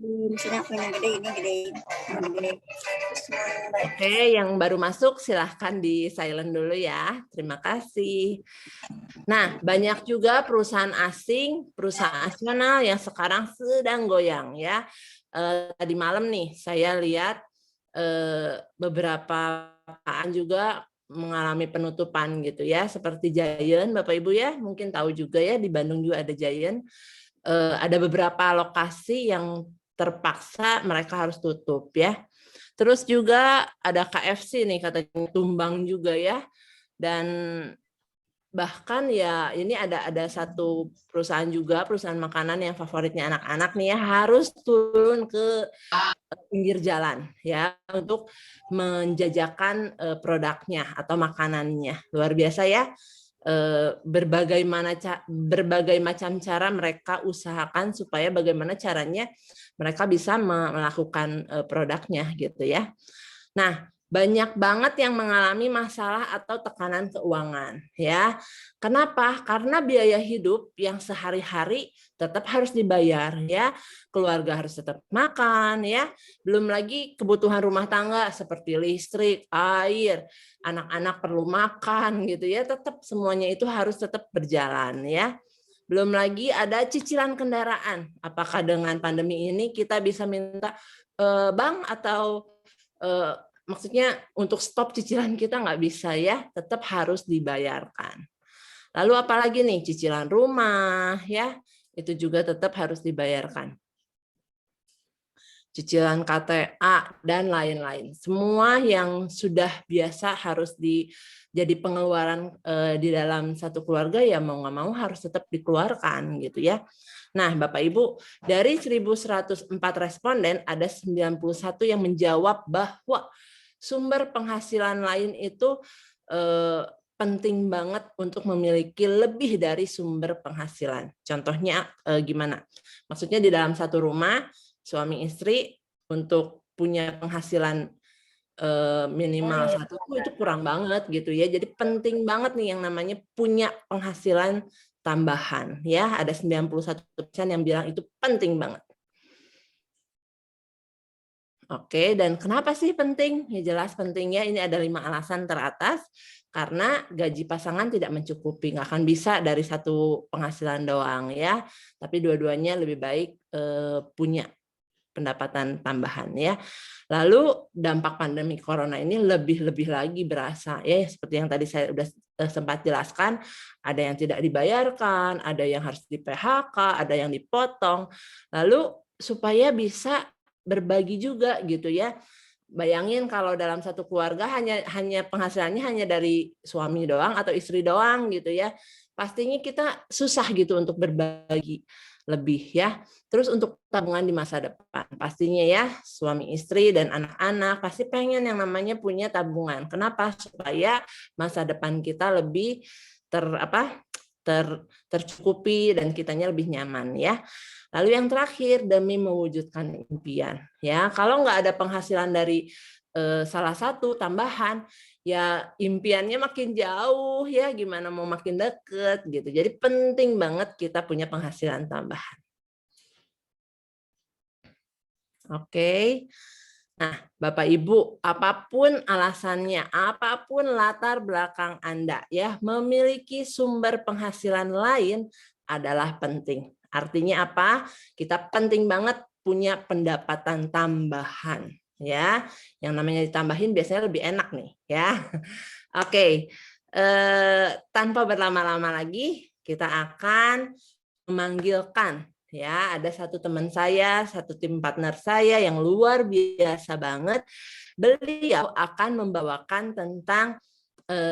Misalnya aku yang gede, ini gede. Oke, yang baru masuk silahkan di silent dulu ya. Terima kasih. Nah, banyak juga perusahaan asing, perusahaan nasional yang sekarang sedang goyang ya. Tadi malam nih saya lihat beberapa perusahaan juga mengalami penutupan gitu ya, seperti Giant, Bapak Ibu ya, mungkin tahu juga ya di Bandung juga ada Giant. Ada beberapa lokasi yang terpaksa mereka harus tutup ya. Terus juga ada KFC nih katanya tumbang juga ya. Dan bahkan ya ini ada satu perusahaan juga, perusahaan makanan yang favoritnya anak-anak nih ya, harus turun ke pinggir jalan ya untuk menjajakan produknya atau makanannya. Luar biasa ya. Berbagai macam cara mereka usahakan supaya bagaimana caranya mereka bisa melakukan produknya gitu ya. Nah, banyak banget yang mengalami masalah atau tekanan keuangan ya. Kenapa? Karena biaya hidup yang sehari-hari tetap harus dibayar ya. Keluarga harus tetap makan ya. Belum lagi kebutuhan rumah tangga seperti listrik, air, anak-anak perlu makan gitu ya. Tetap semuanya itu harus tetap berjalan ya. Belum lagi ada cicilan kendaraan. Apakah dengan pandemi ini kita bisa minta bank atau maksudnya untuk stop cicilan kita nggak bisa ya, tetap harus dibayarkan. Lalu apalagi nih cicilan rumah ya, itu juga tetap harus dibayarkan. Cicilan KTA dan lain-lain. Semua yang sudah biasa harus jadi pengeluaran di dalam satu keluarga ya mau nggak mau harus tetap dikeluarkan gitu ya. Nah, Bapak Ibu, dari 1.104 responden ada 91 yang menjawab bahwa sumber penghasilan lain itu penting banget untuk memiliki lebih dari sumber penghasilan. Contohnya gimana? Maksudnya di dalam satu rumah suami istri untuk punya penghasilan minimal satu itu kurang banget gitu ya. Jadi penting banget nih yang namanya punya penghasilan tambahan ya. Ada 91% yang bilang itu penting banget. Oke, dan kenapa sih penting? Ya jelas pentingnya ini ada 5 alasan teratas. Karena gaji pasangan tidak mencukupi, nggak akan bisa dari satu penghasilan doang ya. Tapi dua-duanya lebih baik punya pendapatan tambahan ya. Lalu dampak pandemi corona ini lebih lagi berasa ya, seperti yang tadi saya sudah sempat jelaskan, ada yang tidak dibayarkan, ada yang harus di PHK, ada yang dipotong. Lalu supaya bisa berbagi juga gitu ya. Bayangin kalau dalam satu keluarga hanya penghasilannya hanya dari suami doang atau istri doang gitu ya. Pastinya kita susah gitu untuk berbagi lebih ya. Terus untuk tabungan di masa depan, pastinya ya suami istri dan anak-anak pasti pengen yang namanya punya tabungan. Kenapa? Supaya masa depan kita lebih tercukupi dan kitanya lebih nyaman ya. Lalu yang terakhir demi mewujudkan impian ya. Kalau nggak ada penghasilan dari salah satu tambahan ya impiannya makin jauh ya, gimana mau makin deket gitu. Jadi penting banget kita punya penghasilan tambahan. Oke. Nah, Bapak Ibu, apapun alasannya, apapun latar belakang Anda ya, memiliki sumber penghasilan lain adalah penting. Artinya apa? Kita penting banget punya pendapatan tambahan ya. Yang namanya ditambahin biasanya lebih enak nih ya. Oke. Tanpa berlama-lama lagi, kita akan memanggilkan ya, ada satu teman saya, satu tim partner saya yang luar biasa banget. Beliau akan membawakan tentang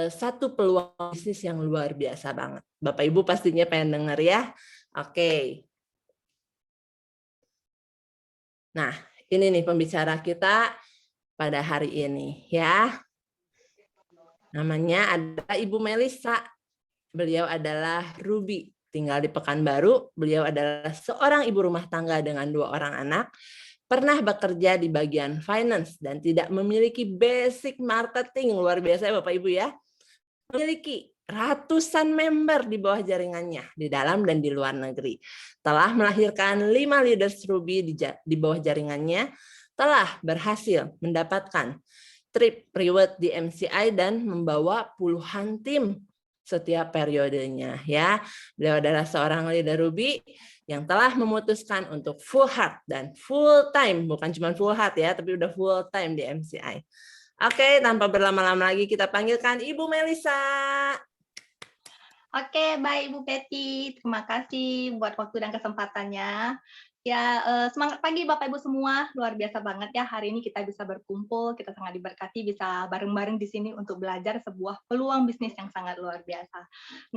satu peluang bisnis yang luar biasa banget. Bapak Ibu pastinya pengen denger ya. Oke. Nah, ini nih pembicara kita pada hari ini ya. Namanya adalah Ibu Melisa. Beliau adalah Ruby, tinggal di Pekanbaru. Beliau adalah seorang ibu rumah tangga dengan 2 orang anak, pernah bekerja di bagian finance dan tidak memiliki basic marketing. Luar biasa ya Bapak Ibu ya. Memiliki ratusan member di bawah jaringannya di dalam dan di luar negeri. Telah melahirkan 5 leaders Ruby di bawah jaringannya, telah berhasil mendapatkan trip reward di MCI dan membawa puluhan tim setiap periodenya ya. Beliau adalah seorang leader Ruby yang telah memutuskan untuk full heart dan full time, bukan cuma full heart ya, tapi udah full time di MCI. Oke, tanpa berlama-lama lagi kita panggilkan Ibu Melisa. Oke, baik Ibu Betty. Terima kasih buat waktu dan kesempatannya. Ya, semangat pagi Bapak Ibu semua. Luar biasa banget ya hari ini kita bisa berkumpul, kita sangat diberkati bisa bareng-bareng di sini untuk belajar sebuah peluang bisnis yang sangat luar biasa.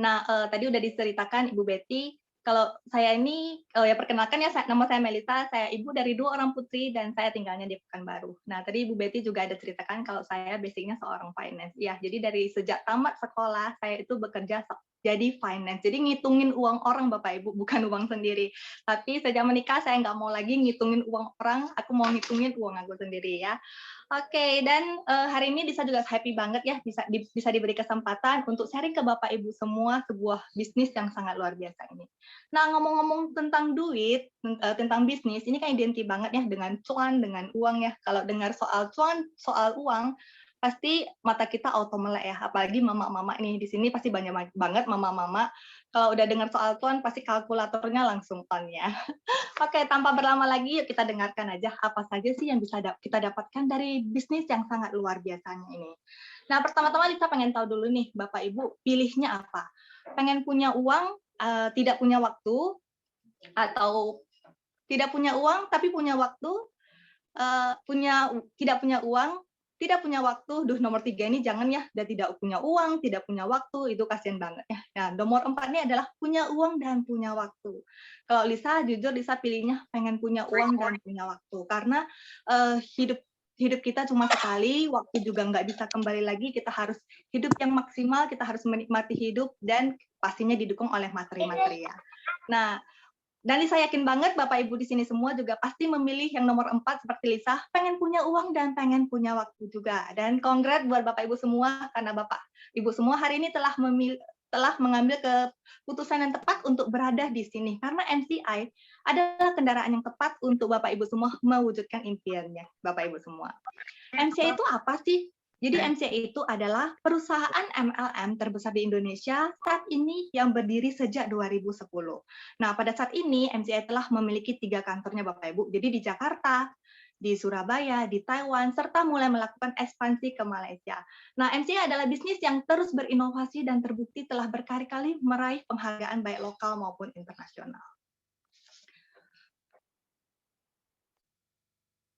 Nah, tadi udah diceritakan Ibu Betty, kalau saya ini, ya perkenalkan ya, nama saya Melisa, saya ibu dari 2 orang putri dan saya tinggalnya di Pekanbaru. Nah, tadi Ibu Betty juga ada ceritakan kalau saya basicnya seorang finance. Ya, jadi dari sejak tamat sekolah, saya itu bekerja jadi finance. Jadi ngitungin uang orang Bapak Ibu, bukan uang sendiri. Tapi sejak menikah saya nggak mau lagi ngitungin uang orang, aku mau ngitungin uang aku sendiri ya. Oke, dan hari ini bisa juga happy banget ya bisa diberi kesempatan untuk sharing ke Bapak Ibu semua sebuah bisnis yang sangat luar biasa ini. Nah, ngomong-ngomong tentang duit, tentang bisnis, ini kan identik banget ya dengan cuan, dengan uang ya. Kalau dengar soal cuan, soal uang, pasti mata kita auto melek ya. Apalagi mama-mama nih di sini pasti banyak banget mama-mama. Kalau udah dengar soal cuan, pasti kalkulatornya langsung on ya. Oke, tanpa berlama lagi, yuk kita dengarkan aja apa saja sih yang bisa kita dapatkan dari bisnis yang sangat luar biasanya ini. Nah, pertama-tama Lisa pengen tahu dulu nih, Bapak Ibu, pilihnya apa? Pengen punya uang, tidak punya waktu, atau tidak punya uang tapi punya waktu, tidak punya uang, tidak punya waktu, nomor 3 ini jangan ya, udah tidak punya uang, tidak punya waktu, itu kasihan banget ya. Nah, nomor 4 ini adalah punya uang dan punya waktu. Kalau Lisa, jujur Lisa pilihnya pengen punya uang dan punya waktu, karena hidup kita cuma sekali, waktu juga nggak bisa kembali lagi, kita harus hidup yang maksimal, kita harus menikmati hidup, dan pastinya didukung oleh materi-materi ya. Nah, dan Lisa yakin banget Bapak Ibu di sini semua juga pasti memilih yang nomor 4 seperti Lisa, pengen punya uang dan pengen punya waktu juga. Dan congrats buat Bapak Ibu semua karena Bapak Ibu semua hari ini telah mengambil keputusan yang tepat untuk berada di sini. Karena MCI adalah kendaraan yang tepat untuk Bapak Ibu semua mewujudkan impiannya, Bapak Ibu semua. MCI itu apa sih? Jadi MCI itu adalah perusahaan MLM terbesar di Indonesia saat ini yang berdiri sejak 2010. Nah, pada saat ini MCI telah memiliki 3 kantornya Bapak Ibu. Jadi di Jakarta, di Surabaya, di Taiwan, serta mulai melakukan ekspansi ke Malaysia. Nah, MCI adalah bisnis yang terus berinovasi dan terbukti telah berkali-kali meraih penghargaan baik lokal maupun internasional.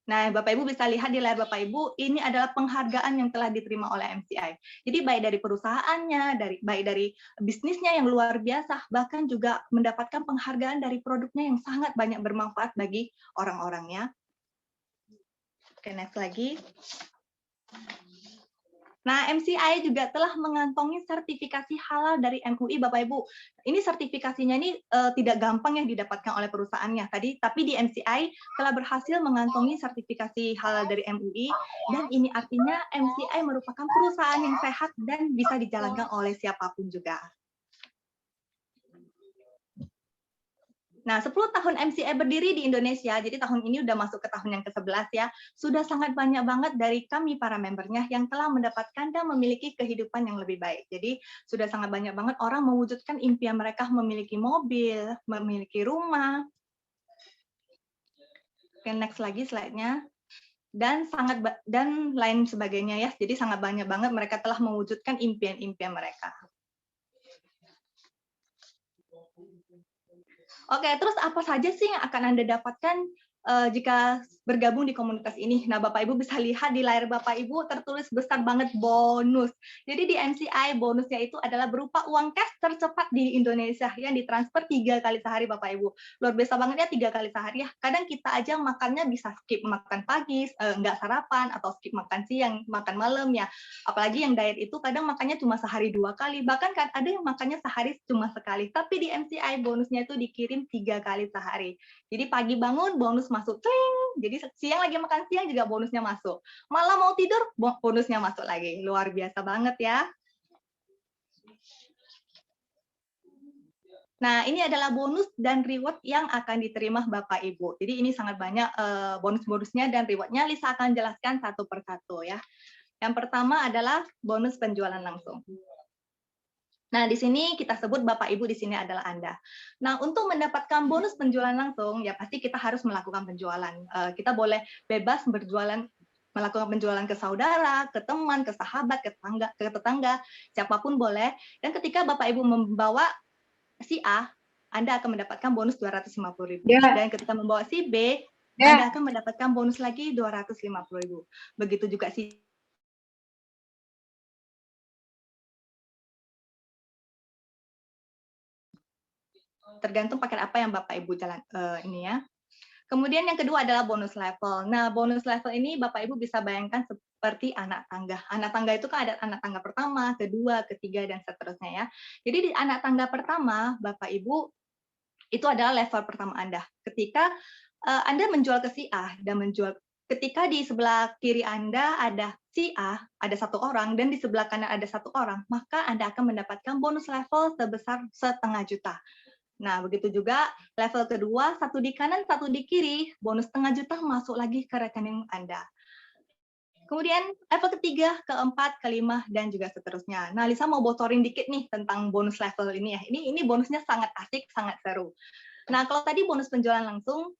Nah, Bapak Ibu bisa lihat di layar Bapak Ibu, ini adalah penghargaan yang telah diterima oleh MCI. Jadi baik dari perusahaannya, baik dari bisnisnya yang luar biasa, bahkan juga mendapatkan penghargaan dari produknya yang sangat banyak bermanfaat bagi orang-orangnya. Oke, next lagi. Nah, MCI juga telah mengantongi sertifikasi halal dari MUI, Bapak Ibu. Ini sertifikasinya ini tidak gampang yang didapatkan oleh perusahaannya tadi, tapi di MCI telah berhasil mengantongi sertifikasi halal dari MUI, dan ini artinya MCI merupakan perusahaan yang sehat dan bisa dijalankan oleh siapapun juga. Nah, 10 tahun MCI berdiri di Indonesia, jadi tahun ini udah masuk ke tahun yang ke-11 ya, sudah sangat banyak banget dari kami para membernya yang telah mendapatkan dan memiliki kehidupan yang lebih baik. Jadi sudah sangat banyak banget orang mewujudkan impian mereka memiliki mobil, memiliki rumah. Oke, next lagi slide-nya. Dan lain sebagainya ya. Jadi sangat banyak banget mereka telah mewujudkan impian-impian mereka. Oke, terus apa saja sih yang akan Anda dapatkan jika bergabung di komunitas ini? Nah, Bapak Ibu bisa lihat di layar Bapak Ibu tertulis besar banget bonus. Jadi di MCI bonusnya itu adalah berupa uang cash tercepat di Indonesia yang ditransfer 3 kali sehari Bapak Ibu. Luar biasa banget ya 3 kali sehari ya. Kadang kita aja makannya bisa skip makan pagi, nggak sarapan, atau skip makan siang, makan malam ya. Apalagi yang diet itu kadang makannya cuma sehari 2 kali, bahkan kan ada yang makannya sehari cuma sekali. Tapi di MCI bonusnya itu dikirim 3 kali sehari. Jadi pagi bangun bonus masuk, tling. Jadi siang lagi makan siang juga bonusnya masuk. Malam mau tidur bonusnya masuk lagi. Luar biasa banget ya. Nah, ini adalah bonus dan reward yang akan diterima Bapak Ibu. Jadi ini sangat banyak bonus-bonusnya dan reward-nya. Lisa akan jelaskan satu persatu ya. Yang pertama adalah bonus penjualan langsung. Nah, di sini kita sebut Bapak Ibu di sini adalah Anda. Nah, untuk mendapatkan bonus penjualan langsung, ya pasti kita harus melakukan penjualan. Kita boleh bebas berjualan, melakukan penjualan ke saudara, ke teman, ke sahabat, ke tetangga, siapapun boleh. Dan ketika Bapak Ibu membawa si A, Anda akan mendapatkan bonus 250.000. Dan ketika membawa si B, Anda akan mendapatkan bonus lagi 250.000. Begitu juga si tergantung paket apa yang Bapak Ibu jalan ini ya. Kemudian yang kedua adalah bonus level. Nah, bonus level ini Bapak Ibu bisa bayangkan seperti anak tangga. Anak tangga itu kan ada anak tangga pertama, kedua, ketiga, dan seterusnya ya. Jadi di anak tangga pertama, Bapak Ibu, itu adalah level pertama Anda. Ketika Anda menjual ke si A dan ketika di sebelah kiri Anda ada si A, ada satu orang, dan di sebelah kanan ada satu orang, maka Anda akan mendapatkan bonus level sebesar 1,5 juta. Nah, begitu juga level kedua, satu di kanan, satu di kiri, bonus 1,5 juta masuk lagi ke rekening Anda. Kemudian level ketiga, keempat, kelima, dan juga seterusnya. Nah, Lisa mau bocorin dikit nih tentang bonus level ini ya. Ini bonusnya sangat asik, sangat seru. Nah, kalau tadi bonus penjualan langsung,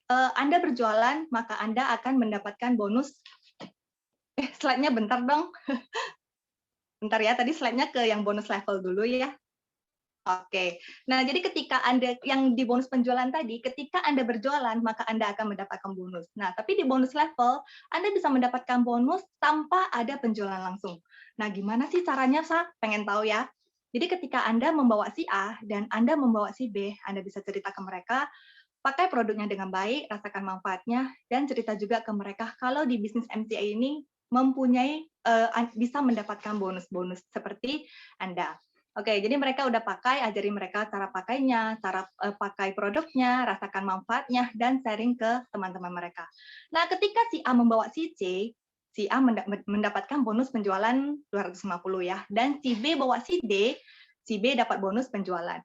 Anda berjualan, maka Anda akan mendapatkan bonus. Slide-nya bentar dong. Bentar ya, tadi slide-nya ke yang bonus level dulu ya. Oke, nah jadi ketika Anda yang di bonus penjualan tadi, ketika Anda berjualan, maka Anda akan mendapatkan bonus. Nah, tapi di bonus level, Anda bisa mendapatkan bonus tanpa ada penjualan langsung. Nah, gimana sih caranya, Sa? Pengen tahu ya? Jadi ketika Anda membawa si A dan Anda membawa si B, Anda bisa cerita ke mereka, pakai produknya dengan baik, rasakan manfaatnya, dan cerita juga ke mereka kalau di bisnis MCA ini mempunyai, bisa mendapatkan bonus-bonus seperti Anda. Oke, jadi mereka udah pakai, ajari mereka cara pakainya, cara pakai produknya, rasakan manfaatnya, dan sharing ke teman-teman mereka. Nah, ketika si A membawa si C, si A mendapatkan bonus penjualan 250 ya, dan si B bawa si D, si B dapat bonus penjualan.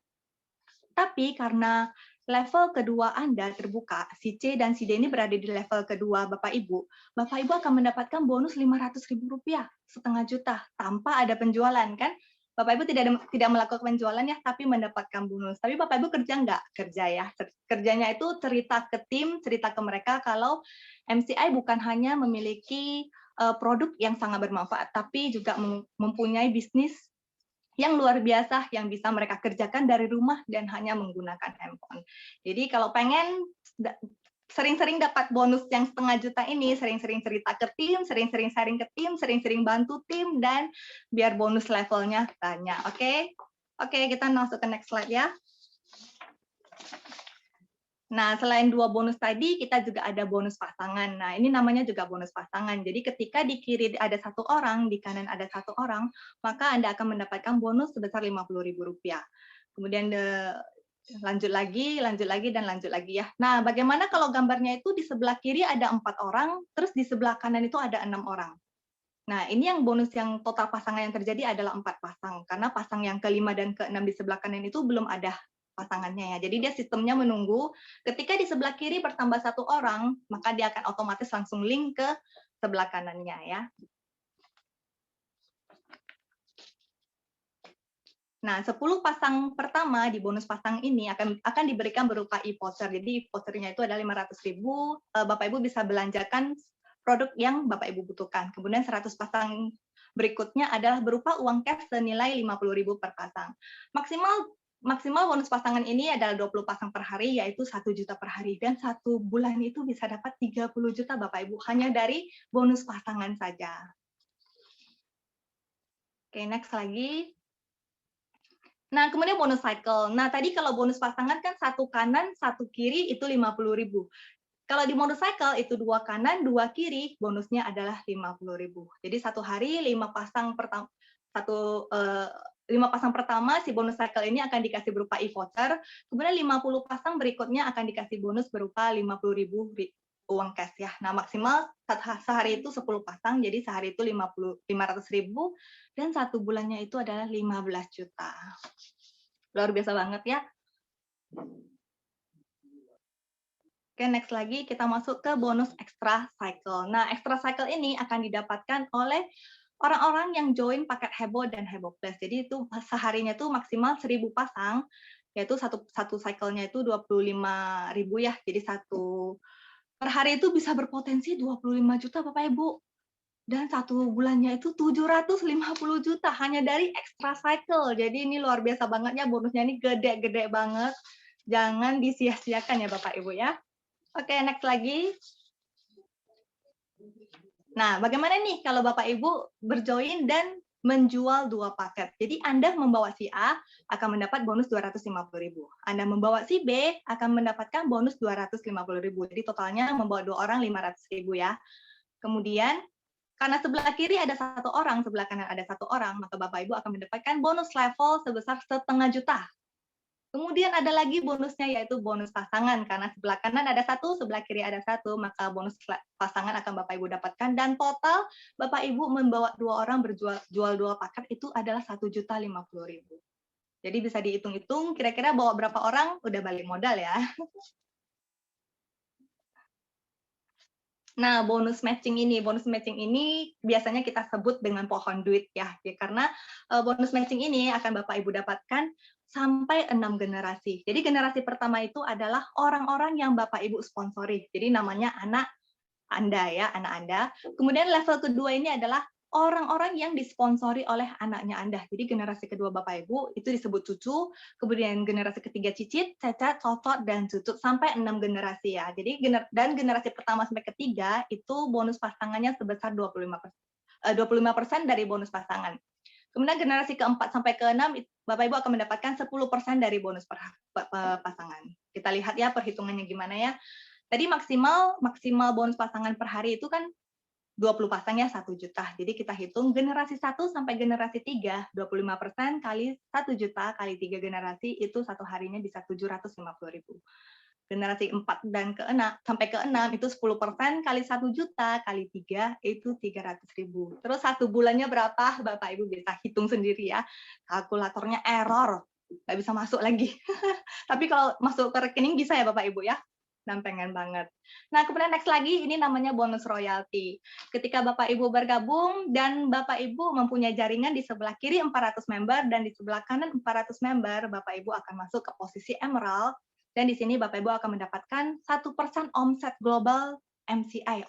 Tapi karena level kedua Anda terbuka, si C dan si D ini berada di level kedua Bapak Ibu akan mendapatkan bonus Rp500.000, 1,5 juta, tanpa ada penjualan kan? Bapak Ibu tidak melakukan penjualan ya, tapi mendapatkan bonus. Tapi Bapak Ibu kerja nggak? Kerja ya. Kerjanya itu cerita ke tim, cerita ke mereka kalau MCI bukan hanya memiliki produk yang sangat bermanfaat, tapi juga mempunyai bisnis yang luar biasa yang bisa mereka kerjakan dari rumah dan hanya menggunakan handphone. Jadi kalau pengen sering-sering dapat bonus yang 1,5 juta ini, sering-sering cerita ke tim, sering-sering sharing ke tim, sering-sering bantu tim, dan biar bonus levelnya banyak. Oke? Oke, kita masuk ke next slide ya. Nah, selain 2 bonus tadi, kita juga ada bonus pasangan. Nah, ini namanya juga bonus pasangan. Jadi ketika di kiri ada satu orang, di kanan ada satu orang, maka Anda akan mendapatkan bonus sebesar Rp50.000. Kemudian lanjut lagi, dan lanjut lagi ya. Nah, bagaimana kalau gambarnya itu di sebelah kiri ada 4 orang, terus di sebelah kanan itu ada 6 orang. Nah, ini yang bonus yang total pasangan yang terjadi adalah 4 pasang. Karena pasang yang ke-5 dan ke-6 di sebelah kanan itu belum ada pasangannya ya. Jadi dia sistemnya menunggu ketika di sebelah kiri bertambah 1 orang, maka dia akan otomatis langsung link ke sebelah kanannya ya. Nah, 10 pasang pertama di bonus pasang ini akan diberikan berupa e-voucher. Jadi e-vouchernya itu ada 500.000, Bapak Ibu bisa belanjakan produk yang Bapak Ibu butuhkan. Kemudian 100 pasang berikutnya adalah berupa uang cash senilai 50.000 per pasang. Maksimal bonus pasangan ini adalah 20 pasang per hari, yaitu 1 juta per hari. Dan 1 bulan itu bisa dapat 30 juta Bapak Ibu, hanya dari bonus pasangan saja. Oke, next lagi. Nah, kemudian bonus cycle. Nah, tadi kalau bonus pasangan kan 1 kanan, 1 kiri, itu 50.000. Kalau di bonus cycle itu 2 kanan, 2 kiri, bonusnya adalah 50.000. Jadi 1 hari 5 pasang pertama, 5 pasang pertama si bonus cycle ini akan dikasih berupa e-voucher, kemudian 50 pasang berikutnya akan dikasih bonus berupa 50.000 uang cash ya. Nah, maksimal sehari itu 10 pasang, jadi sehari itu 500.000 dan 1 bulannya itu adalah 15 juta. Luar biasa banget ya. Oke, next lagi kita masuk ke bonus extra cycle. Nah, extra cycle ini akan didapatkan oleh orang-orang yang join paket Hebo dan Hebo Plus. Jadi itu seharinya tuh maksimal 1000 pasang, yaitu satu cycle-nya itu 25.000 ya. Jadi satu per hari itu bisa berpotensi 25 juta Bapak Ibu. Dan satu bulannya itu 750 juta hanya dari extra cycle. Jadi ini luar biasa banget ya, bonusnya ini gede-gede banget. Jangan disia-siakan ya Bapak Ibu ya. Oke, next lagi. Nah, bagaimana nih kalau Bapak Ibu berjoin dan menjual 2 paket? Jadi Anda membawa si A akan mendapat bonus 250.000. Anda membawa si B akan mendapatkan bonus 250.000. Jadi totalnya membawa 2 orang 500.000 ya. Kemudian karena sebelah kiri ada 1 orang, sebelah kanan ada 1 orang, maka Bapak Ibu akan mendapatkan bonus level sebesar 500.000 juta. Kemudian ada lagi bonusnya yaitu bonus pasangan, karena sebelah kanan ada 1, sebelah kiri ada 1, maka bonus pasangan akan Bapak Ibu dapatkan, dan total Bapak Ibu membawa 2 orang jual 2 paket itu adalah 1.050.000. Jadi bisa dihitung-hitung kira-kira bawa berapa orang udah balik modal ya. Nah, bonus matching ini biasanya kita sebut dengan pohon duit ya, karena bonus matching ini akan Bapak Ibu dapatkan sampai 6 generasi. Jadi generasi pertama itu adalah orang-orang yang Bapak Ibu sponsori. Jadi namanya anak Anda ya, anak Anda. Kemudian level kedua ini adalah orang-orang yang disponsori oleh anaknya Anda. Jadi generasi kedua Bapak Ibu itu disebut cucu, kemudian generasi ketiga cicit, cacat, totot, dan cucut sampai 6 generasi ya. Jadi dan generasi pertama sampai ketiga itu bonus pasangannya sebesar 25% dari bonus pasangan. Kemudian generasi keempat sampai keenam Bapak Ibu akan mendapatkan 10% dari bonus pasangan. Kita lihat ya perhitungannya gimana ya. Tadi maksimal bonus pasangan per hari itu kan 20 pasang ya 1 juta. Jadi kita hitung generasi 1 sampai generasi 3, 25% kali 1 juta kali 3 generasi itu satu harinya bisa 750.000. Generasi 4 dan sampai ke 6 itu 10% kali 1 juta kali 3 itu 300.000. Terus satu bulannya berapa? Bapak Ibu bisa hitung sendiri ya. Kalkulatornya error, nggak bisa masuk lagi. Tapi kalau masuk ke rekening bisa ya Bapak Ibu ya. Dan pengen banget. Nah, kemudian next lagi, ini namanya bonus royalty. Ketika Bapak Ibu bergabung dan Bapak Ibu mempunyai jaringan di sebelah kiri 400 member dan di sebelah kanan 400 member, Bapak Ibu akan masuk ke posisi emerald, dan di sini Bapak Ibu akan mendapatkan 1% omset global MCI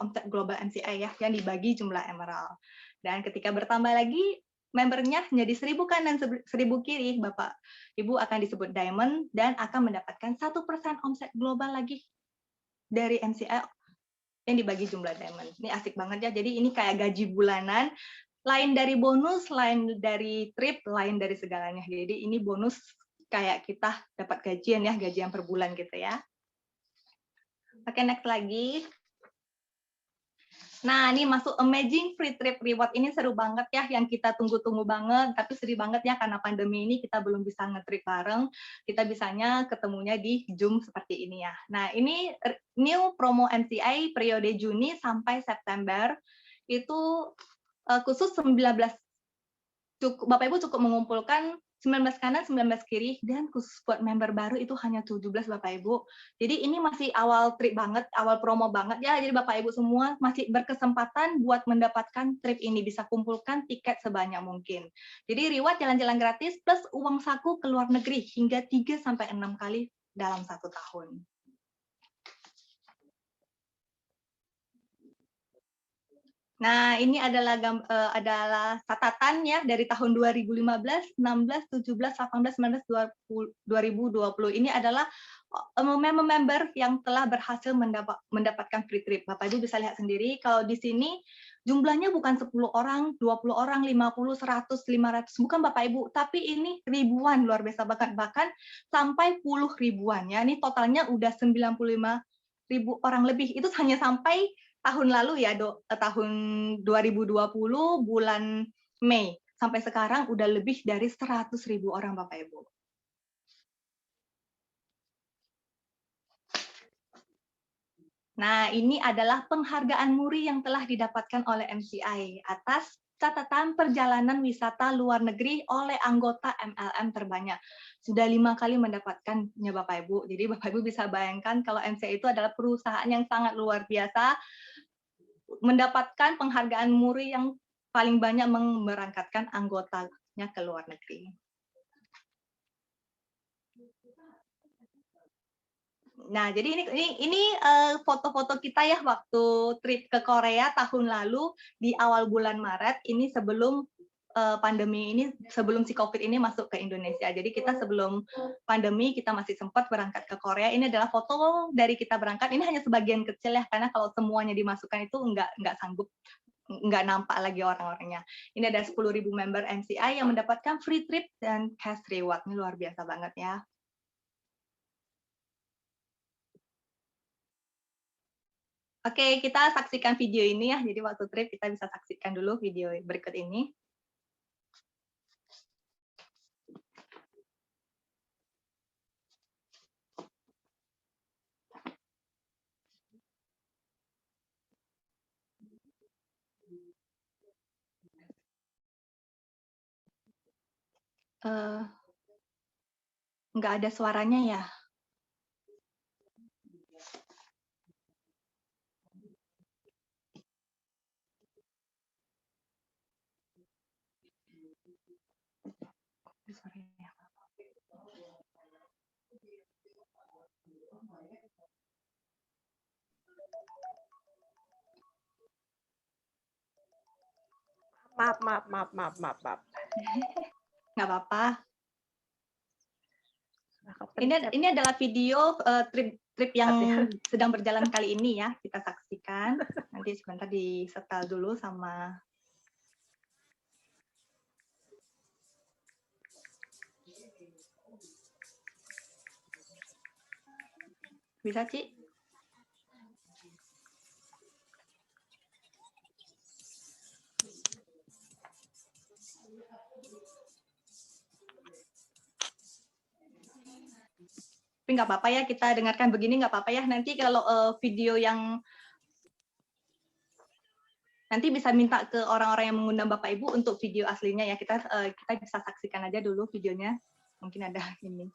ya, yang dibagi jumlah emerald. Dan ketika bertambah lagi, membernya menjadi 1000 kanan 1000 kiri, Bapak Ibu akan disebut diamond dan akan mendapatkan 1% omset global lagi dari MCI yang dibagi jumlah diamond. Ini asik banget ya. Jadi ini kayak gaji bulanan, lain dari bonus, lain dari trip, lain dari segalanya. Jadi ini bonus kayak kita dapat gajian ya, gajian per bulan gitu ya. Oke, next lagi. Nah, ini masuk Amazing Free Trip Reward. Ini seru banget ya, yang kita tunggu-tunggu banget. Tapi sedih banget ya, karena pandemi ini kita belum bisa nge-trip bareng. Kita bisanya ketemunya di Zoom seperti ini ya. Nah, ini new promo MCI periode Juni sampai September. Itu khusus 19. Bapak Ibu cukup mengumpulkan 19 kanan, 19 kiri, dan khusus buat member baru itu hanya 17 Bapak Ibu. Jadi ini masih awal trip banget, awal promo banget ya. Jadi Bapak Ibu semua masih berkesempatan buat mendapatkan trip ini, bisa kumpulkan tiket sebanyak mungkin. Jadi reward jalan-jalan gratis plus uang saku ke luar negeri hingga 3 sampai 6 kali dalam 1 tahun. Nah, ini adalah catatan ya dari tahun 2015, 16, 17, 18, 19, 2020. Ini adalah member yang telah berhasil mendapatkan free trip. Bapak Ibu bisa lihat sendiri kalau di sini jumlahnya bukan 10 orang, 20 orang, 50, 100, 500, bukan Bapak Ibu, tapi ini ribuan, luar biasa bahkan sampai puluh ribuan ya. Ini totalnya udah 95.000 orang lebih. Itu hanya sampai tahun lalu ya, tahun 2020 bulan Mei. Sampai sekarang udah lebih dari 100.000 orang Bapak Ibu. Nah, ini adalah penghargaan muri yang telah didapatkan oleh MCI atas catatan perjalanan wisata luar negeri oleh anggota MLM terbanyak. Sudah 5 kali mendapatkannya Bapak Ibu. Jadi Bapak Ibu bisa bayangkan kalau MCA itu adalah perusahaan yang sangat luar biasa, mendapatkan penghargaan MURI yang paling banyak memberangkatkan anggotanya ke luar negeri. Nah, jadi ini foto-foto kita ya waktu trip ke Korea tahun lalu di awal bulan Maret, ini sebelum pandemi ini, sebelum si COVID ini masuk ke Indonesia. Jadi kita sebelum pandemi kita masih sempat berangkat ke Korea. Ini adalah foto dari kita berangkat. Ini hanya sebagian kecil ya, karena kalau semuanya dimasukkan itu nggak sanggup, nggak nampak lagi orang-orangnya. Ini ada 10.000 member MCI yang mendapatkan free trip dan cash reward. Ini luar biasa banget ya. Oke, kita saksikan video ini ya. Jadi waktu trip kita bisa saksikan dulu video berikut ini. Nggak ada suaranya ya. Maaf. Nggak apa-apa. Ini adalah video trip yang sedang berjalan kali ini ya, kita saksikan. Nanti sebentar di-setel dulu sama bisa, Ci? Tapi nggak apa-apa ya, kita dengarkan begini nggak apa-apa ya. Nanti kalau video yang nanti bisa minta ke orang-orang yang mengundang Bapak Ibu untuk video aslinya ya. Kita bisa saksikan aja dulu videonya. Mungkin ada ini.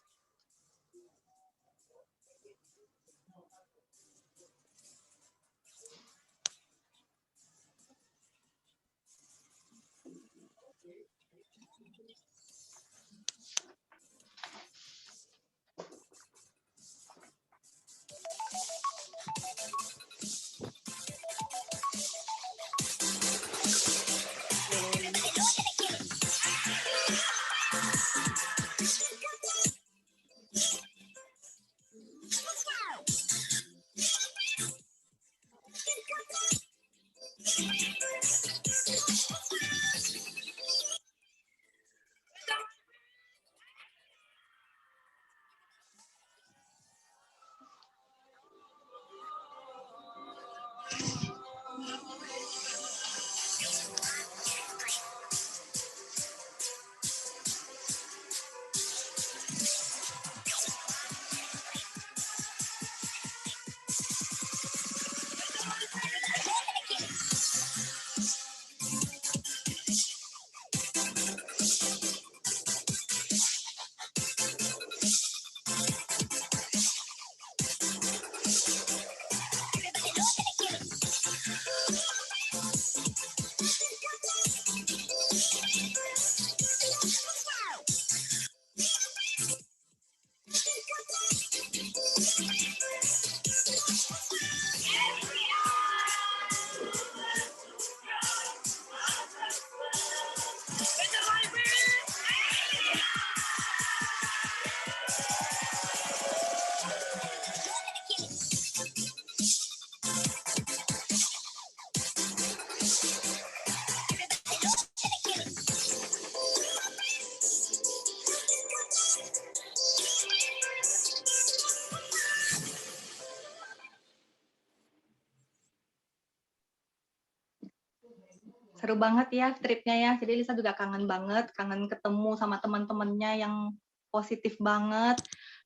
Seru banget ya tripnya ya. Jadi Lisa juga kangen banget, kangen ketemu sama teman-temannya yang positif banget.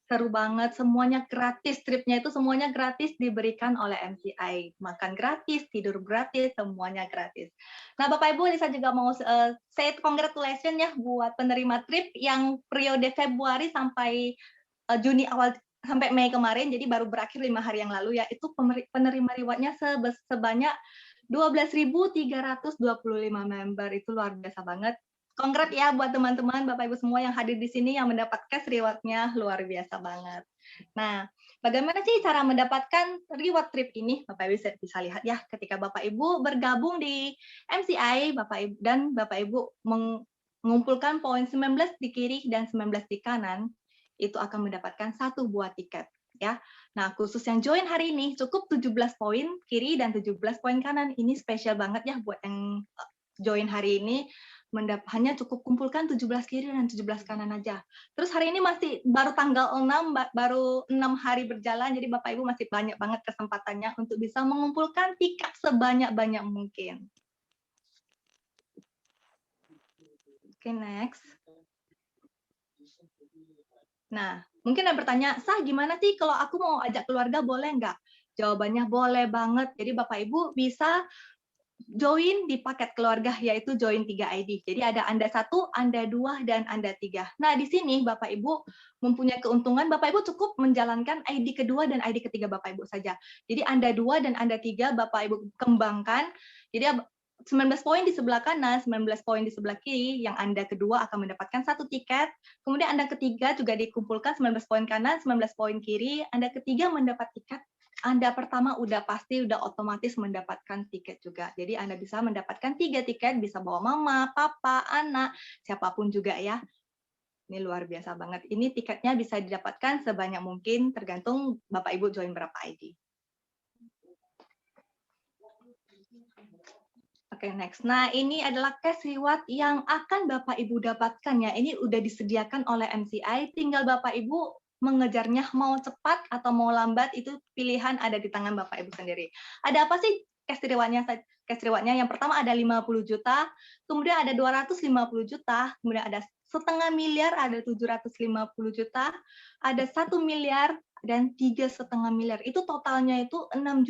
seru banget, semuanya gratis, tripnya itu semuanya gratis diberikan oleh MCI. Makan gratis, tidur gratis, semuanya gratis. Nah, Bapak Ibu, Lisa juga mau say congratulations ya buat penerima trip yang periode Februari sampai Juni awal sampai Mei kemarin, jadi baru berakhir 5 hari yang lalu ya, itu penerima rewardnya sebanyak 12.325 member, itu luar biasa banget. Kongrat ya buat teman-teman, Bapak Ibu semua yang hadir di sini yang mendapat cash reward-nya luar biasa banget. Nah, bagaimana sih cara mendapatkan reward trip ini? Bapak Ibu bisa lihat ya, ketika Bapak Ibu bergabung di MCI, Bapak Ibu mengumpulkan poin 19 di kiri dan 19 di kanan, itu akan mendapatkan 1 buah tiket. Ya, nah khusus yang join hari ini cukup 17 poin kiri dan 17 poin kanan. Ini spesial banget ya buat yang join hari ini. Hanya cukup kumpulkan 17 kiri dan 17 kanan aja. Terus hari ini masih baru tanggal 6, baru 6 hari berjalan, jadi Bapak Ibu masih banyak banget kesempatannya untuk bisa mengumpulkan tiket sebanyak-banyak mungkin. Oke, next. Nah, mungkin ada bertanya, Sah gimana sih kalau aku mau ajak keluarga boleh nggak? Jawabannya boleh banget. Jadi Bapak Ibu bisa join di paket keluarga, yaitu join 3 ID. Jadi ada Anda 1, Anda 2, dan Anda 3. Nah, di sini Bapak Ibu mempunyai keuntungan, Bapak Ibu cukup menjalankan ID kedua dan ID ketiga Bapak Ibu saja. Jadi Anda 2 dan Anda 3 Bapak Ibu kembangkan. Jadi 19 poin di sebelah kanan, 19 poin di sebelah kiri, yang Anda kedua akan mendapatkan 1 tiket. Kemudian Anda ketiga juga dikumpulkan 19 poin kanan, 19 poin kiri, Anda ketiga mendapat tiket. Anda pertama udah otomatis mendapatkan tiket juga. Jadi Anda bisa mendapatkan 3 tiket, bisa bawa mama, papa, anak, siapapun juga ya. Ini luar biasa banget. Ini tiketnya bisa didapatkan sebanyak mungkin, tergantung Bapak Ibu join berapa ID. Oke, next. Nah, ini adalah cash reward yang akan Bapak Ibu dapatkan ya. Ini udah disediakan oleh MCI, tinggal Bapak Ibu mengejarnya mau cepat atau mau lambat, itu pilihan ada di tangan Bapak Ibu sendiri. Ada apa sih cash reward-nya? Cash reward-nya yang pertama ada 50 juta, kemudian ada 250 juta, kemudian ada 0,5 miliar, ada 750 juta, ada 1 miliar, dan 3,5 miliar. Itu totalnya itu 6.050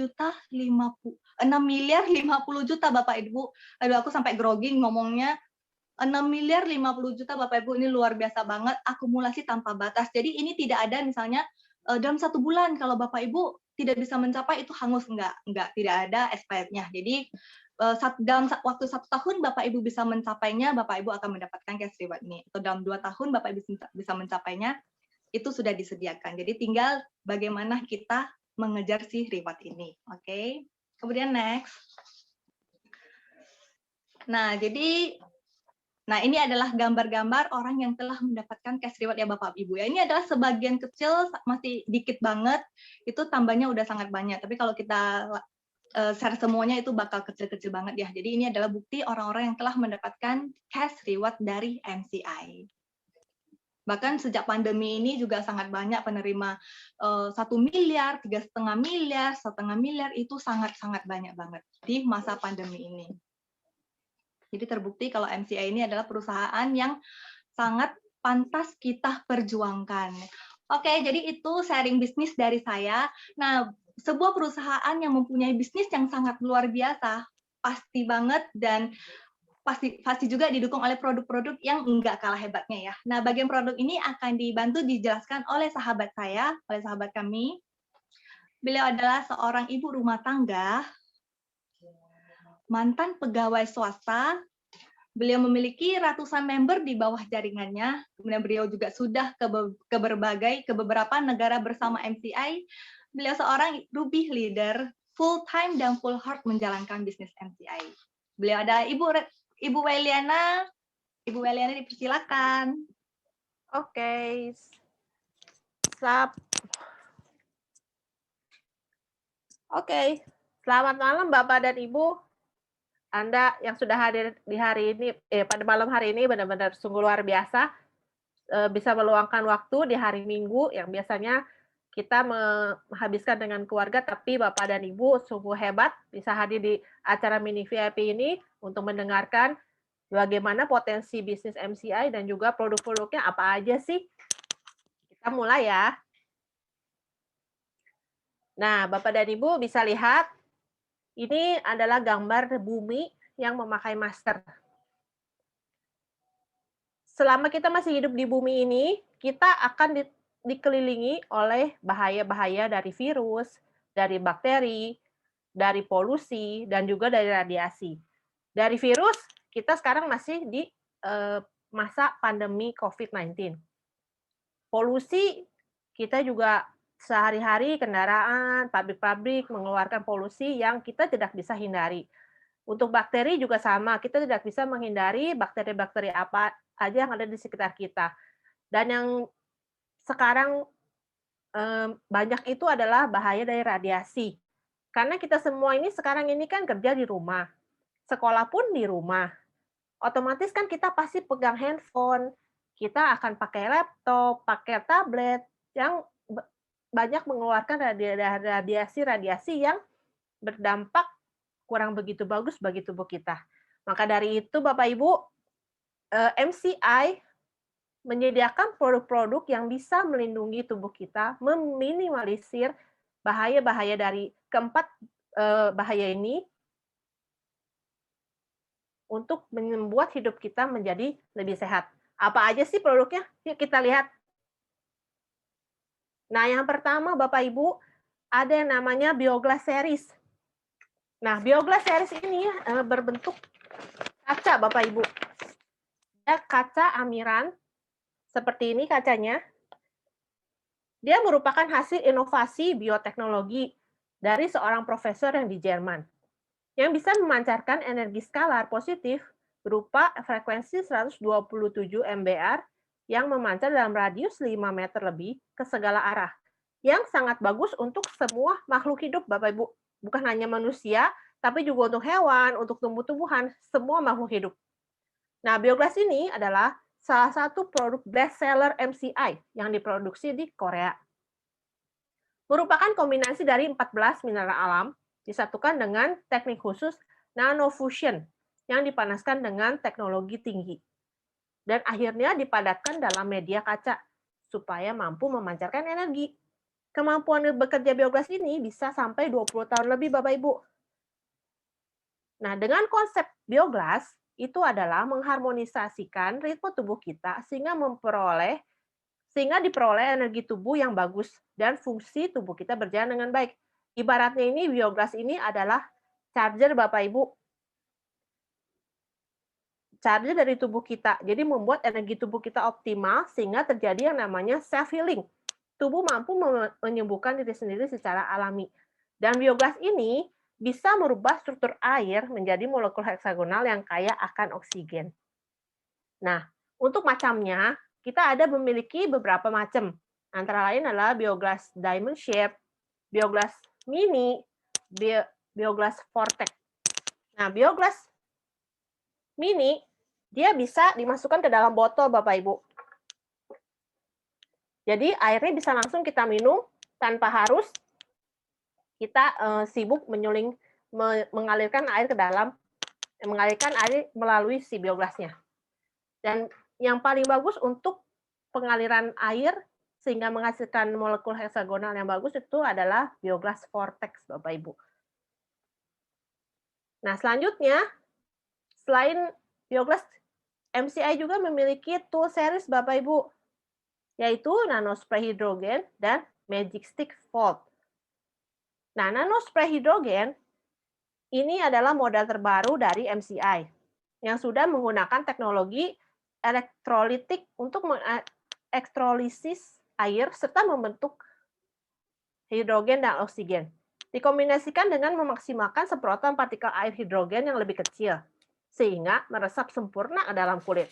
juta Bapak Ibu. Aduh, aku sampai grogi ngomongnya. 6 miliar 50 juta Bapak Ibu, ini luar biasa banget, akumulasi tanpa batas. Jadi ini tidak ada misalnya dalam 1 bulan kalau Bapak Ibu tidak bisa mencapai itu hangus, enggak, tidak ada expirednya. Jadi dalam waktu 1 tahun Bapak Ibu bisa mencapainya, Bapak Ibu akan mendapatkan cash reward ini. Atau dalam 2 tahun Bapak Ibu bisa mencapainya, itu sudah disediakan. Jadi tinggal bagaimana kita mengejar si reward ini. Oke. Kemudian next. Nah, ini adalah gambar-gambar orang yang telah mendapatkan cash reward ya Bapak Ibu ya. Ini adalah sebagian kecil, masih dikit banget. Itu tambahnya udah sangat banyak. Tapi kalau kita share semuanya itu bakal kecil-kecil banget ya. Jadi ini adalah bukti orang-orang yang telah mendapatkan cash reward dari MCI. Bahkan sejak pandemi ini juga sangat banyak penerima 1 miliar, 3,5 miliar, 1,5 miliar, itu sangat-sangat banyak banget di masa pandemi ini. Jadi terbukti kalau MCI ini adalah perusahaan yang sangat pantas kita perjuangkan. Oke, jadi itu sharing bisnis dari saya. Nah, sebuah perusahaan yang mempunyai bisnis yang sangat luar biasa, pasti banget dan pasti juga didukung oleh produk-produk yang enggak kalah hebatnya ya. Nah, bagian produk ini akan dibantu dijelaskan oleh sahabat saya, oleh sahabat kami. Beliau adalah seorang ibu rumah tangga, mantan pegawai swasta. Beliau memiliki ratusan member di bawah jaringannya. Kemudian beliau juga sudah ke beberapa negara bersama MCI. Beliau seorang Ruby leader, full time dan full heart menjalankan bisnis MCI. Beliau ada Ibu Weliana. Ibu Weliana dipersilakan. Oke. Sap. Oke. Selamat malam Bapak dan Ibu. Anda yang sudah hadir di hari ini, pada malam hari ini benar-benar sungguh luar biasa. Bisa meluangkan waktu di hari Minggu yang biasanya kita menghabiskan dengan keluarga, tapi Bapak dan Ibu sungguh hebat bisa hadir di acara mini VIP ini untuk mendengarkan bagaimana potensi bisnis MCI dan juga produk-produknya apa aja sih. Kita mulai ya. Nah, Bapak dan Ibu bisa lihat, ini adalah gambar bumi yang memakai masker. Selama kita masih hidup di bumi ini, kita akan dikelilingi oleh bahaya-bahaya dari virus, dari bakteri, dari polusi, dan juga dari radiasi. Dari virus, kita sekarang masih di masa pandemi COVID-19. Polusi, kita juga sehari-hari kendaraan, pabrik-pabrik mengeluarkan polusi yang kita tidak bisa hindari. Untuk bakteri juga sama, kita tidak bisa menghindari bakteri-bakteri apa aja yang ada di sekitar kita. Dan yang sekarang banyak itu adalah bahaya dari radiasi. Karena kita semua ini sekarang ini kan kerja di rumah, sekolah pun di rumah. Otomatis kan kita pasti pegang handphone, kita akan pakai laptop, pakai tablet yang banyak mengeluarkan radiasi-radiasi yang berdampak kurang begitu bagus bagi tubuh kita. Maka dari itu, Bapak Ibu, MCI menyediakan produk-produk yang bisa melindungi tubuh kita, meminimalisir bahaya-bahaya dari keempat bahaya ini untuk membuat hidup kita menjadi lebih sehat. Apa aja sih produknya? Yuk kita lihat. Nah, yang pertama Bapak Ibu, ada yang namanya Bioglass Series. Nah, Bioglass Series ini berbentuk kaca, Bapak Ibu. Ya, kaca amiran, seperti ini kacanya. Dia merupakan hasil inovasi bioteknologi dari seorang profesor yang di Jerman, yang bisa memancarkan energi skalar positif berupa frekuensi 127 MBR yang memancar dalam radius 5 meter lebih ke segala arah, yang sangat bagus untuk semua makhluk hidup, Bapak Ibu. Bukan hanya manusia, tapi juga untuk hewan, untuk tumbuh-tumbuhan, semua makhluk hidup. Nah, Bioglass ini adalah salah satu produk best seller MCI yang diproduksi di Korea. Merupakan kombinasi dari 14 mineral alam disatukan dengan teknik khusus nanofusion yang dipanaskan dengan teknologi tinggi. Dan akhirnya dipadatkan dalam media kaca supaya mampu memancarkan energi. Kemampuan bekerja Bioglass ini bisa sampai 20 tahun lebih, Bapak Ibu. Nah, dengan konsep Bioglass itu adalah mengharmonisasikan ritme tubuh kita sehingga diperoleh energi tubuh yang bagus dan fungsi tubuh kita berjalan dengan baik. Ibaratnya ini Bioglass ini adalah charger Bapak Ibu. Charger dari tubuh kita. Jadi membuat energi tubuh kita optimal sehingga terjadi yang namanya self healing. Tubuh mampu menyembuhkan diri sendiri secara alami. Dan Bioglass ini bisa merubah struktur air menjadi molekul heksagonal yang kaya akan oksigen. Nah, untuk macamnya, kita ada memiliki beberapa macam. Antara lain adalah Bioglass Diamond Shape, Bioglass Mini, Bioglass Vortex. Nah, Bioglass Mini, dia bisa dimasukkan ke dalam botol, Bapak Ibu. Jadi airnya bisa langsung kita minum tanpa harus kita sibuk mengalirkan air ke dalam, mengalirkan air melalui si bioglassnya. Dan yang paling bagus untuk pengaliran air sehingga menghasilkan molekul heksagonal yang bagus itu adalah Bioglass Vortex, Bapak Ibu. Nah, selanjutnya, selain Bioglass, MCI juga memiliki tool series, Bapak Ibu, yaitu nanospray hidrogen dan Magic Stick Volt. Nah, nanospray hidrogen ini adalah model terbaru dari MCI yang sudah menggunakan teknologi elektrolitik untuk mengekstrolysis air serta membentuk hidrogen dan oksigen. Dikombinasikan dengan memaksimalkan semprotan partikel air hidrogen yang lebih kecil sehingga meresap sempurna ke dalam kulit.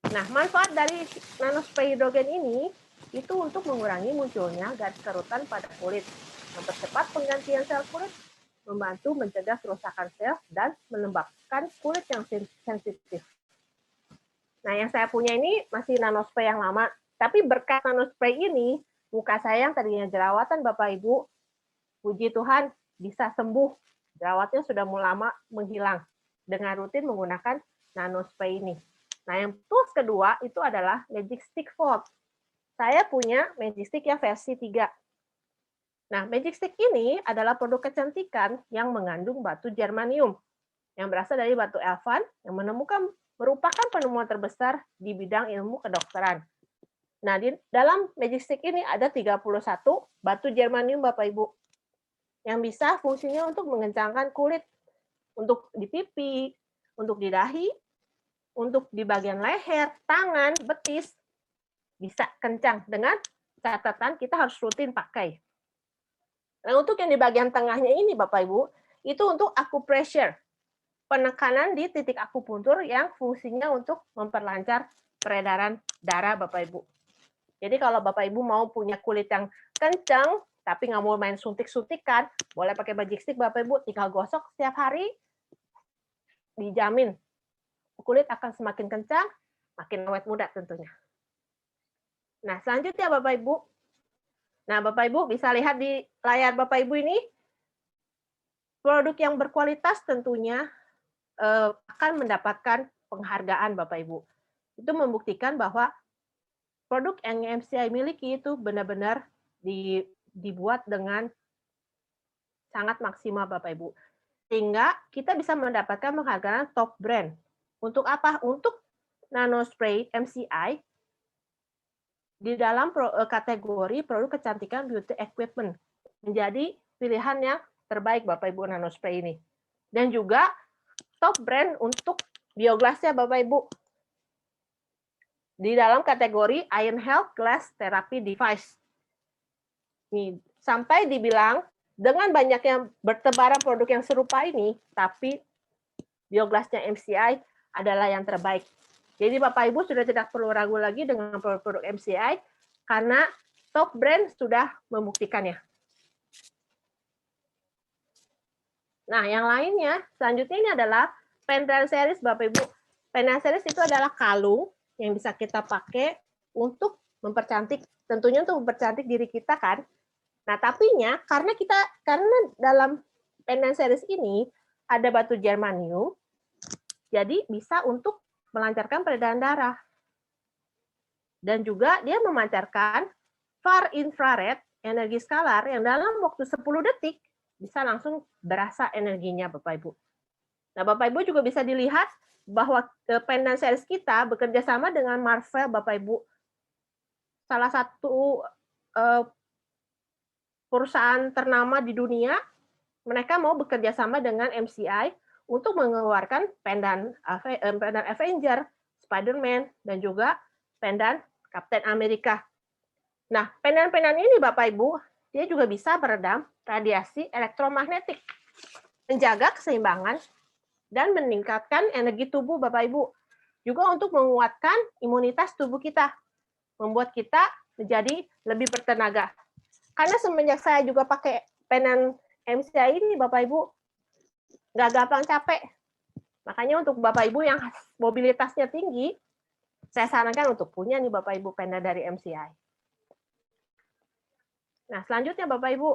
Nah, manfaat dari nanospray hidrogen ini itu untuk mengurangi munculnya garis kerutan pada kulit, mempercepat penggantian sel kulit, membantu mencegah kerusakan sel, dan melembabkan kulit yang sensitif. Nah, yang saya punya ini masih nanospray yang lama, tapi berkat nanospray ini, muka saya yang tadinya jerawatan, Bapak Ibu, puji Tuhan bisa sembuh. Jerawatnya sudah lama menghilang dengan rutin menggunakan nanospray ini. Nah, yang tools kedua itu adalah Magic Stick Volt. Saya punya Magic Stick yang versi 3. Nah, Magic Stick ini adalah produk kecantikan yang mengandung batu germanium yang berasal dari batu elvan yang merupakan penemuan terbesar di bidang ilmu kedokteran. Nah, di dalam Magic Stick ini ada 31 batu germanium Bapak Ibu yang bisa fungsinya untuk mengencangkan kulit, untuk di pipi, untuk di dahi, untuk di bagian leher, tangan, betis, bisa kencang dengan catatan kita harus rutin pakai. Nah, untuk yang di bagian tengahnya ini Bapak Ibu, itu untuk acupressure, penekanan di titik akupuntur yang fungsinya untuk memperlancar peredaran darah Bapak Ibu. Jadi kalau Bapak Ibu mau punya kulit yang kencang, tapi nggak mau main suntik-suntikan, boleh pakai Magic Stick Bapak Ibu, tinggal gosok setiap hari, dijamin kulit akan semakin kencang, makin awet muda tentunya. Nah, selanjutnya Bapak Ibu. Nah, Bapak Ibu bisa lihat di layar Bapak Ibu ini, produk yang berkualitas tentunya akan mendapatkan penghargaan Bapak Ibu. Itu membuktikan bahwa produk yang MCI miliki itu benar-benar dibuat dengan sangat maksimal Bapak Ibu. Sehingga kita bisa mendapatkan penghargaan top brand. Untuk apa? Untuk nanospray MCI di dalam kategori produk kecantikan beauty equipment. Menjadi pilihan yang terbaik Bapak Ibu nanospray ini. Dan juga top brand untuk bioglassnya Bapak Ibu. Di dalam kategori Iron Health Glass Therapy Device. Nih, sampai dibilang dengan banyaknya bertebaran produk yang serupa ini, tapi bioglassnya MCI adalah yang terbaik. Jadi Bapak Ibu sudah tidak perlu ragu lagi dengan produk-produk MCI karena top brand sudah membuktikannya. Nah, yang lainnya selanjutnya ini adalah pendant series Bapak Ibu. Pendant series itu adalah kalung yang bisa kita pakai untuk mempercantik, tentunya untuk mempercantik diri kita kan. Nah, tapinya karena dalam pendant series ini ada batu germanium, jadi bisa untuk melancarkan peredaran darah. Dan juga dia memancarkan far infrared energi skalar yang dalam waktu 10 detik bisa langsung berasa energinya Bapak Ibu. Nah, Bapak Ibu juga bisa dilihat bahwa pendant series kita bekerja sama dengan Marvel Bapak Ibu. Salah satu perusahaan ternama di dunia, mereka mau bekerja sama dengan MCI untuk mengeluarkan pendant Avenger, Spider-Man, dan juga pendant Captain America. Nah, pendant-pendant ini Bapak Ibu, dia juga bisa meredam radiasi elektromagnetik, menjaga keseimbangan, dan meningkatkan energi tubuh Bapak Ibu. Juga untuk menguatkan imunitas tubuh kita, membuat kita menjadi lebih bertenaga. Karena semenjak saya juga pakai pendant MCI ini Bapak Ibu, nggak gampang capek. Makanya untuk Bapak Ibu yang mobilitasnya tinggi, saya sarankan untuk punya nih Bapak Ibu pendant dari MCI. Nah, selanjutnya Bapak Ibu,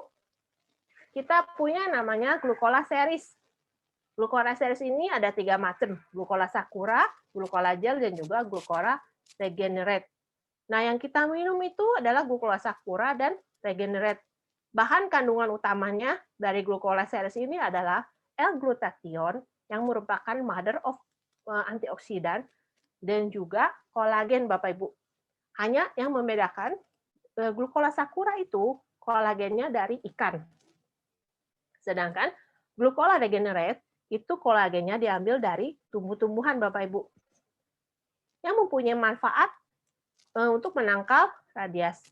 kita punya namanya Glucola series. Glucola series ini ada 3 macam, Glucola Sakura, Glucola Gel, dan juga Glucola Regenerate. Nah, yang kita minum itu adalah Glucola Sakura dan Regenerate. Bahan kandungan utamanya dari Glucola series ini adalah L-glutathione yang merupakan mother of antioksidan dan juga kolagen Bapak Ibu. Hanya yang membedakan Glucola Sakura itu kolagennya dari ikan. Sedangkan Glucola Regenerate itu kolagennya diambil dari tumbuh-tumbuhan Bapak Ibu. Yang mempunyai manfaat untuk menangkal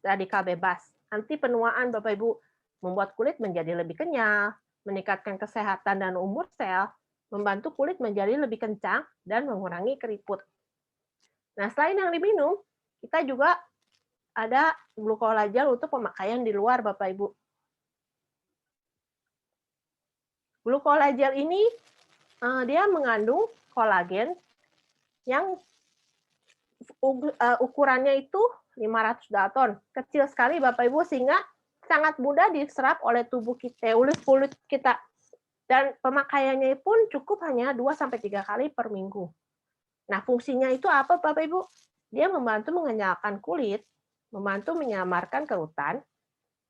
radikal bebas, anti penuaan Bapak Ibu, membuat kulit menjadi lebih kenyal, meningkatkan kesehatan dan umur sel, membantu kulit menjadi lebih kencang, dan mengurangi keriput. Nah, selain yang diminum, kita juga ada Glucola Gel untuk pemakaian di luar Bapak Ibu. Glucola Gel ini dia mengandung kolagen yang ukurannya itu 500 dalton. Kecil sekali Bapak Ibu sehingga sangat mudah diserap oleh tubuh kita, oleh kulit kita. Dan pemakaiannya pun cukup hanya 2-3 kali per minggu. Nah, fungsinya itu apa Bapak Ibu? Dia membantu mengenyalkan kulit, membantu menyamarkan kerutan,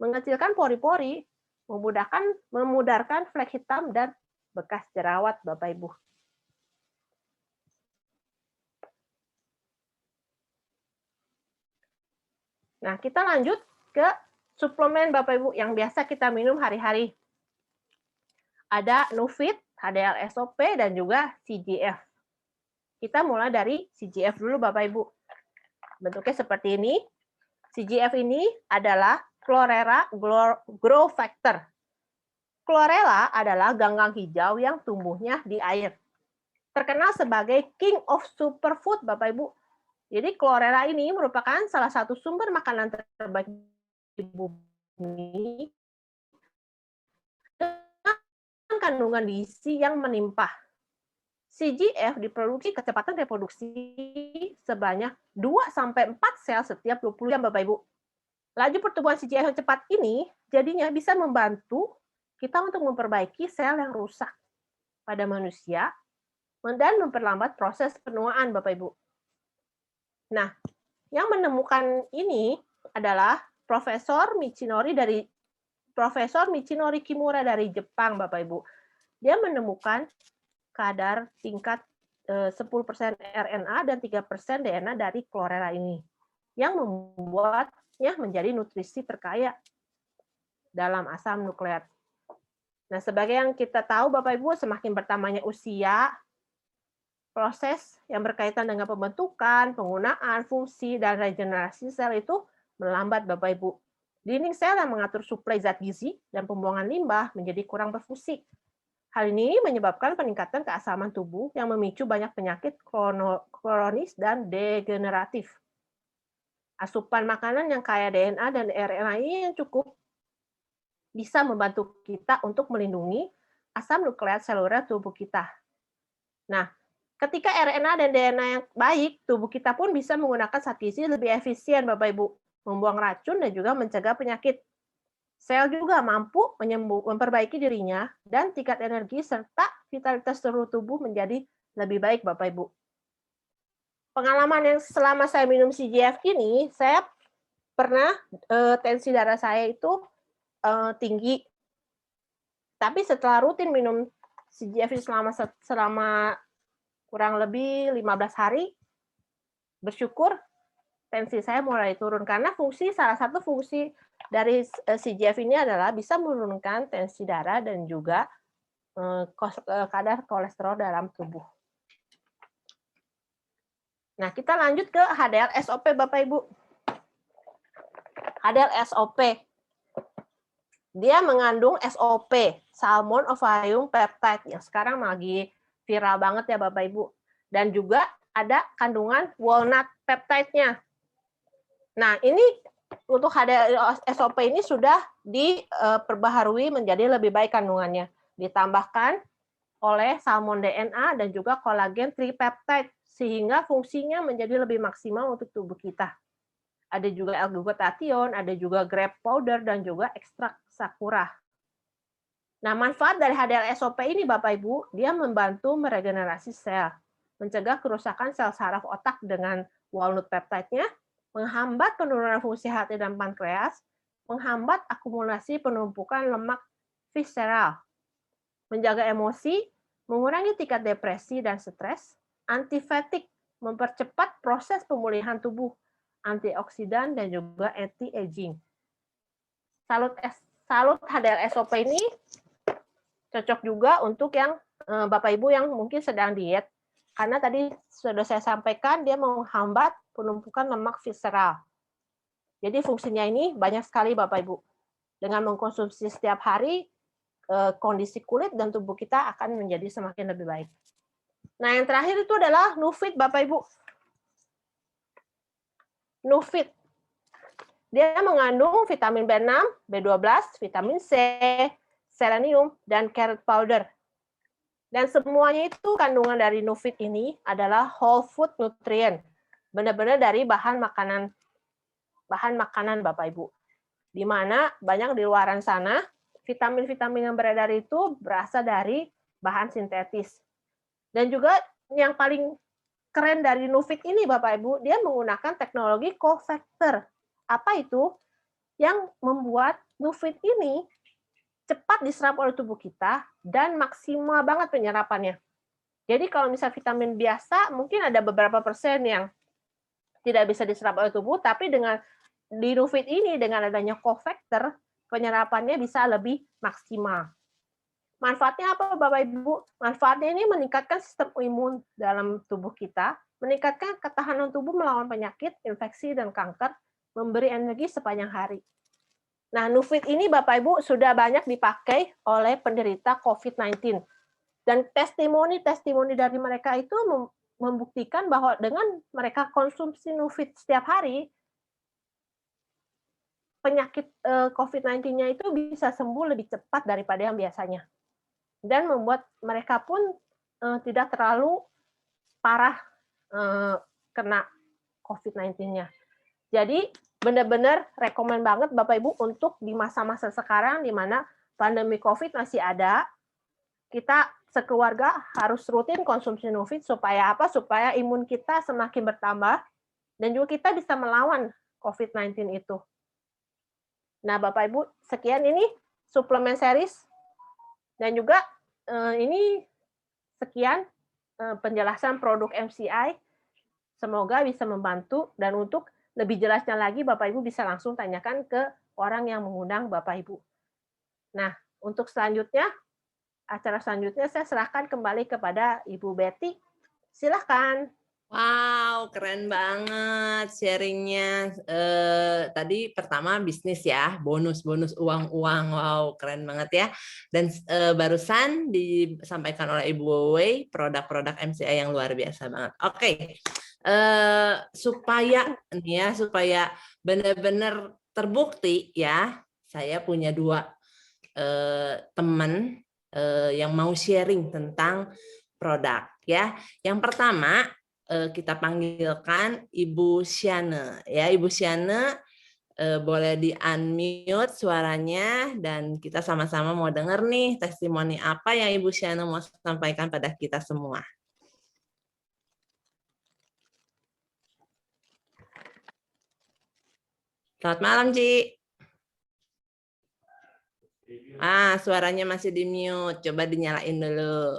mengecilkan pori-pori, memudarkan flek hitam dan bekas jerawat, Bapak Ibu. Nah, kita lanjut ke suplemen Bapak Ibu yang biasa kita minum hari-hari. Ada Nufit, HDL SOP, dan juga CGF. Kita mulai dari CGF dulu Bapak Ibu. Bentuknya seperti ini. CGF ini adalah Chlorella Growth Factor. Chlorella adalah ganggang hijau yang tumbuhnya di air. Terkenal sebagai King of Superfood Bapak Ibu. Jadi Chlorella ini merupakan salah satu sumber makanan terbaik di bumi dengan kandungan gizi yang melimpah. CGF diproduksi kecepatan reproduksi sebanyak 2-4 sel setiap 20 jam Bapak Ibu. Laju pertumbuhan CGF yang cepat ini jadinya bisa membantu kita untuk memperbaiki sel yang rusak pada manusia dan memperlambat proses penuaan Bapak Ibu. Nah, yang menemukan ini adalah Profesor Michinori Kimura dari Jepang, Bapak Ibu. Dia menemukan kadar tingkat 10% RNA dan 3% DNA dari Chlorella ini, yang membuatnya menjadi nutrisi terkaya dalam asam nukleat. Nah, sebagai yang kita tahu, Bapak Ibu, semakin bertambahnya usia, proses yang berkaitan dengan pembentukan, penggunaan, fungsi, dan regenerasi sel itu melambat, Bapak Ibu. Dinding sel yang mengatur suplai zat gizi dan pembuangan limbah menjadi kurang berfungsi. Hal ini menyebabkan peningkatan keasaman tubuh yang memicu banyak penyakit kronis dan degeneratif. Asupan makanan yang kaya DNA dan RNA ini yang cukup bisa membantu kita untuk melindungi asam nukleat seluler tubuh kita. Nah, ketika RNA dan DNA yang baik, tubuh kita pun bisa menggunakan zat gizi lebih efisien, Bapak Ibu, membuang racun dan juga mencegah penyakit. Sel juga mampu memperbaiki dirinya dan tingkat energi serta vitalitas seluruh tubuh menjadi lebih baik, Bapak Ibu. Pengalaman yang selama saya minum CGF ini, saya pernah tensi darah saya itu tinggi. Tapi setelah rutin minum CGF ini selama kurang lebih 15 hari, bersyukur tensi saya mulai turun. Karena salah satu fungsi dari CGF ini adalah bisa menurunkan tensi darah dan juga kadar kolesterol dalam tubuh. Nah, kita lanjut ke HDL SOP, Bapak Ibu. HDL SOP. Dia mengandung SOP, Salmon Ovium Peptide, yang sekarang lagi viral banget ya Bapak Ibu. Dan juga ada kandungan walnut peptide-nya. Nah, ini untuk HDL SOP ini sudah diperbaharui menjadi lebih baik kandungannya. Ditambahkan oleh salmon DNA dan juga kolagen tripeptide sehingga fungsinya menjadi lebih maksimal untuk tubuh kita. Ada juga L-glutathione, ada juga grape powder dan juga ekstrak sakura. Nah, manfaat dari HDL SOP ini Bapak Ibu, dia membantu meregenerasi sel, mencegah kerusakan sel saraf otak dengan walnut peptide-nya, menghambat penurunan fungsi hati dan pankreas, menghambat akumulasi penumpukan lemak visceral, menjaga emosi, mengurangi tingkat depresi dan stres, antifatigue, mempercepat proses pemulihan tubuh, antioksidan dan juga anti-aging. Salut HDL SOP ini cocok juga untuk yang Bapak Ibu yang mungkin sedang diet. Karena tadi sudah saya sampaikan dia menghambat penumpukan lemak visceral. Jadi fungsinya ini banyak sekali Bapak Ibu. Dengan mengkonsumsi setiap hari, kondisi kulit dan tubuh kita akan menjadi semakin lebih baik. Nah, yang terakhir itu adalah Nufit Bapak Ibu. Nufit. Dia mengandung vitamin B6, B12, vitamin C, selenium, dan carrot powder. Dan semuanya itu kandungan dari Nufit ini adalah whole food nutrient. Benar-benar dari bahan makanan Bapak Ibu. Di mana banyak di luaran sana, vitamin-vitamin yang beredar itu berasal dari bahan sintetis. Dan juga yang paling keren dari Nufit ini Bapak Ibu, dia menggunakan teknologi cofactor. Apa itu? Yang membuat Nufit ini cepat diserap oleh tubuh kita dan maksimal banget penyerapannya. Jadi kalau misalnya vitamin biasa, mungkin ada beberapa persen yang tidak bisa diserap oleh tubuh, tapi dengan di Nufit ini, dengan adanya cofactor, penyerapannya bisa lebih maksimal. Manfaatnya apa, Bapak Ibu? Manfaatnya ini meningkatkan sistem imun dalam tubuh kita, meningkatkan ketahanan tubuh melawan penyakit, infeksi, dan kanker, memberi energi sepanjang hari. Nah, Nufit ini Bapak Ibu sudah banyak dipakai oleh penderita COVID-19. Dan testimoni dari mereka itu membuktikan bahwa dengan mereka konsumsi Nufit setiap hari, penyakit COVID-19-nya itu bisa sembuh lebih cepat daripada yang biasanya. Dan membuat mereka pun tidak terlalu parah kena COVID-19-nya. Jadi benar-benar rekomen banget Bapak Ibu untuk di masa-masa sekarang di mana pandemi COVID masih ada, kita sekeluarga harus rutin konsumsi Nufit supaya apa? Supaya imun kita semakin bertambah dan juga kita bisa melawan COVID-19 itu. Nah, Bapak Ibu, sekian ini suplemen series dan juga ini sekian penjelasan produk MCI. Semoga bisa membantu dan untuk lebih jelasnya lagi Bapak Ibu bisa langsung tanyakan ke orang yang mengundang Bapak Ibu. Nah, untuk selanjutnya, acara selanjutnya saya serahkan kembali kepada Ibu Betty. Silahkan. Wow, keren banget sharingnya. Tadi pertama bisnis ya, bonus uang-uang. Wow, keren banget ya. Dan barusan disampaikan oleh Ibu Wei produk-produk MCI yang luar biasa banget. Oke. Supaya benar-benar terbukti ya, saya punya 2 teman yang mau sharing tentang produk ya. Yang pertama kita panggilkan Ibu Siane ya. Ibu Siane boleh di-unmute suaranya dan kita sama-sama mau dengar nih testimoni apa yang Ibu Siane mau sampaikan pada kita semua. Selamat malam, Ci. Suaranya masih di-mute. Coba dinyalain dulu.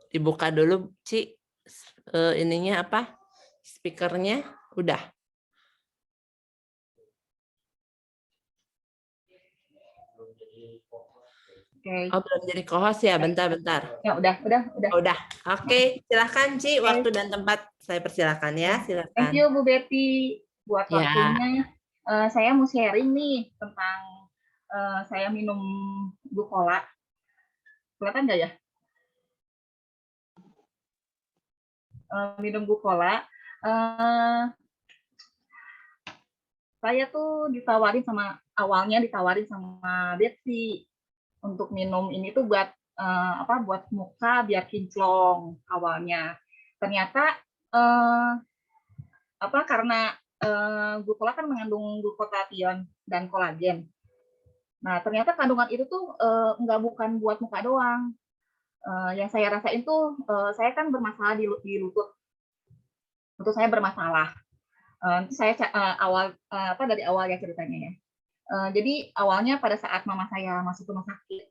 Dibuka dulu, Ci. Ininya apa? Speakernya udah. Oke. Oh, belum jadi co-host ya? Bentar. Ya, udah. Udah. Oke, silakan Ci. Waktu dan tempat saya persilakan ya. Silakan. Thank you Bu Betty buat Ya. waktunya. Saya mau sharing nih tentang saya minum Glucola. Kelihatan nggak ya? Minum Glucola. Saya tuh awalnya ditawarin sama Betty untuk minum ini tuh buat buat muka biar kinclong awalnya. Ternyata karena Glucola kan mengandung glukotatione dan kolagen. Nah, ternyata kandungan itu tuh bukan buat muka doang. Yang saya rasain tuh saya kan bermasalah di lutut. Lutut saya bermasalah. Saya dari awal ya ceritanya ya. Jadi awalnya pada saat mama saya masuk rumah sakit,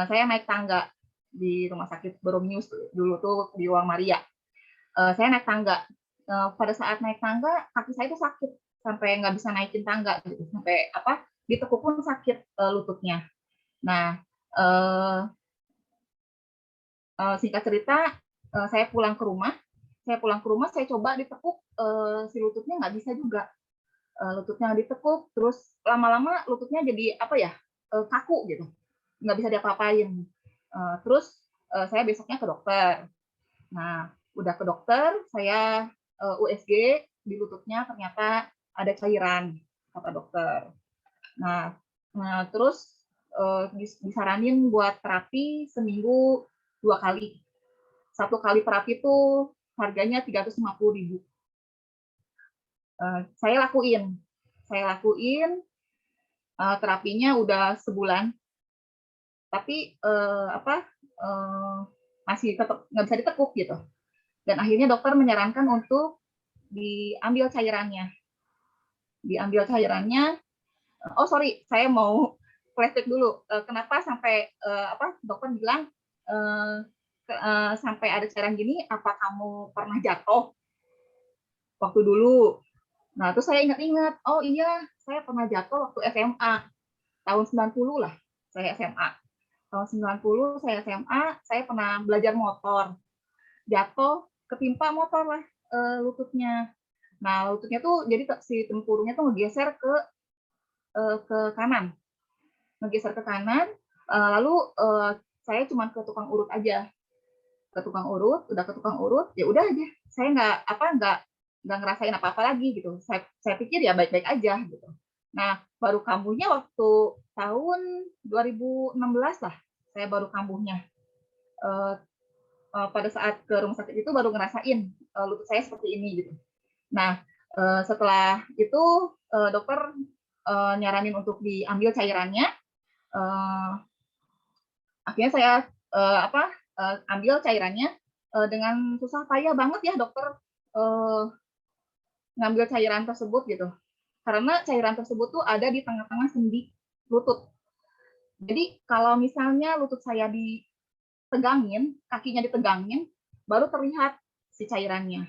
saya naik tangga di rumah sakit Boromius dulu tuh di Uang Maria. Saya naik tangga. Pada saat naik tangga kaki saya tuh sakit sampai nggak bisa naikin tangga gitu, sampai ditekuk pun sakit lututnya. Nah, singkat cerita, saya pulang ke rumah. Saya coba ditekuk, si lututnya nggak bisa juga. Lututnya ditekuk, terus lama-lama lututnya jadi kaku gitu, nggak bisa diapa-apain. Terus saya besoknya ke dokter. Nah, udah ke dokter, saya USG di lututnya ternyata ada cairan, kata dokter. Nah terus disaranin buat terapi seminggu 2 kali. 1 kali terapi itu harganya 350.000. Saya lakuin terapinya udah sebulan, tapi masih tetap nggak bisa ditekuk gitu. Dan akhirnya dokter menyarankan untuk diambil cairannya. Oh sorry, saya mau flashback dulu. Kenapa sampai dokter bilang sampai ada cairan gini? Apa kamu pernah jatuh waktu dulu? Nah, terus saya ingat-ingat. Oh iya, saya pernah jatuh waktu SMA. Tahun 90 lah, saya SMA. Tahun 90 saya SMA, saya pernah belajar motor. Jatuh, ketimpa motor lah lututnya. Nah, lututnya tuh jadi si tempurungnya tuh ngegeser ke kanan. Ngegeser ke kanan, lalu saya cuma ke tukang urut aja. Ke tukang urut, udah ke tukang urut, ya udah aja. Saya nggak ngerasain apa-apa lagi gitu. Saya pikir ya baik-baik aja gitu. Nah, baru kambuhnya waktu tahun 2016 lah, saya baru kambuhnya. Pada saat ke rumah sakit itu baru ngerasain lutut saya seperti ini gitu. Nah, setelah itu dokter nyaranin untuk diambil cairannya. Akhirnya saya ambil cairannya dengan susah payah banget ya dokter ngambil cairan tersebut gitu. Karena cairan tersebut tuh ada di tengah-tengah sendi lutut. Jadi kalau misalnya lutut saya ditegangin, kakinya ditegangin, baru terlihat si cairannya.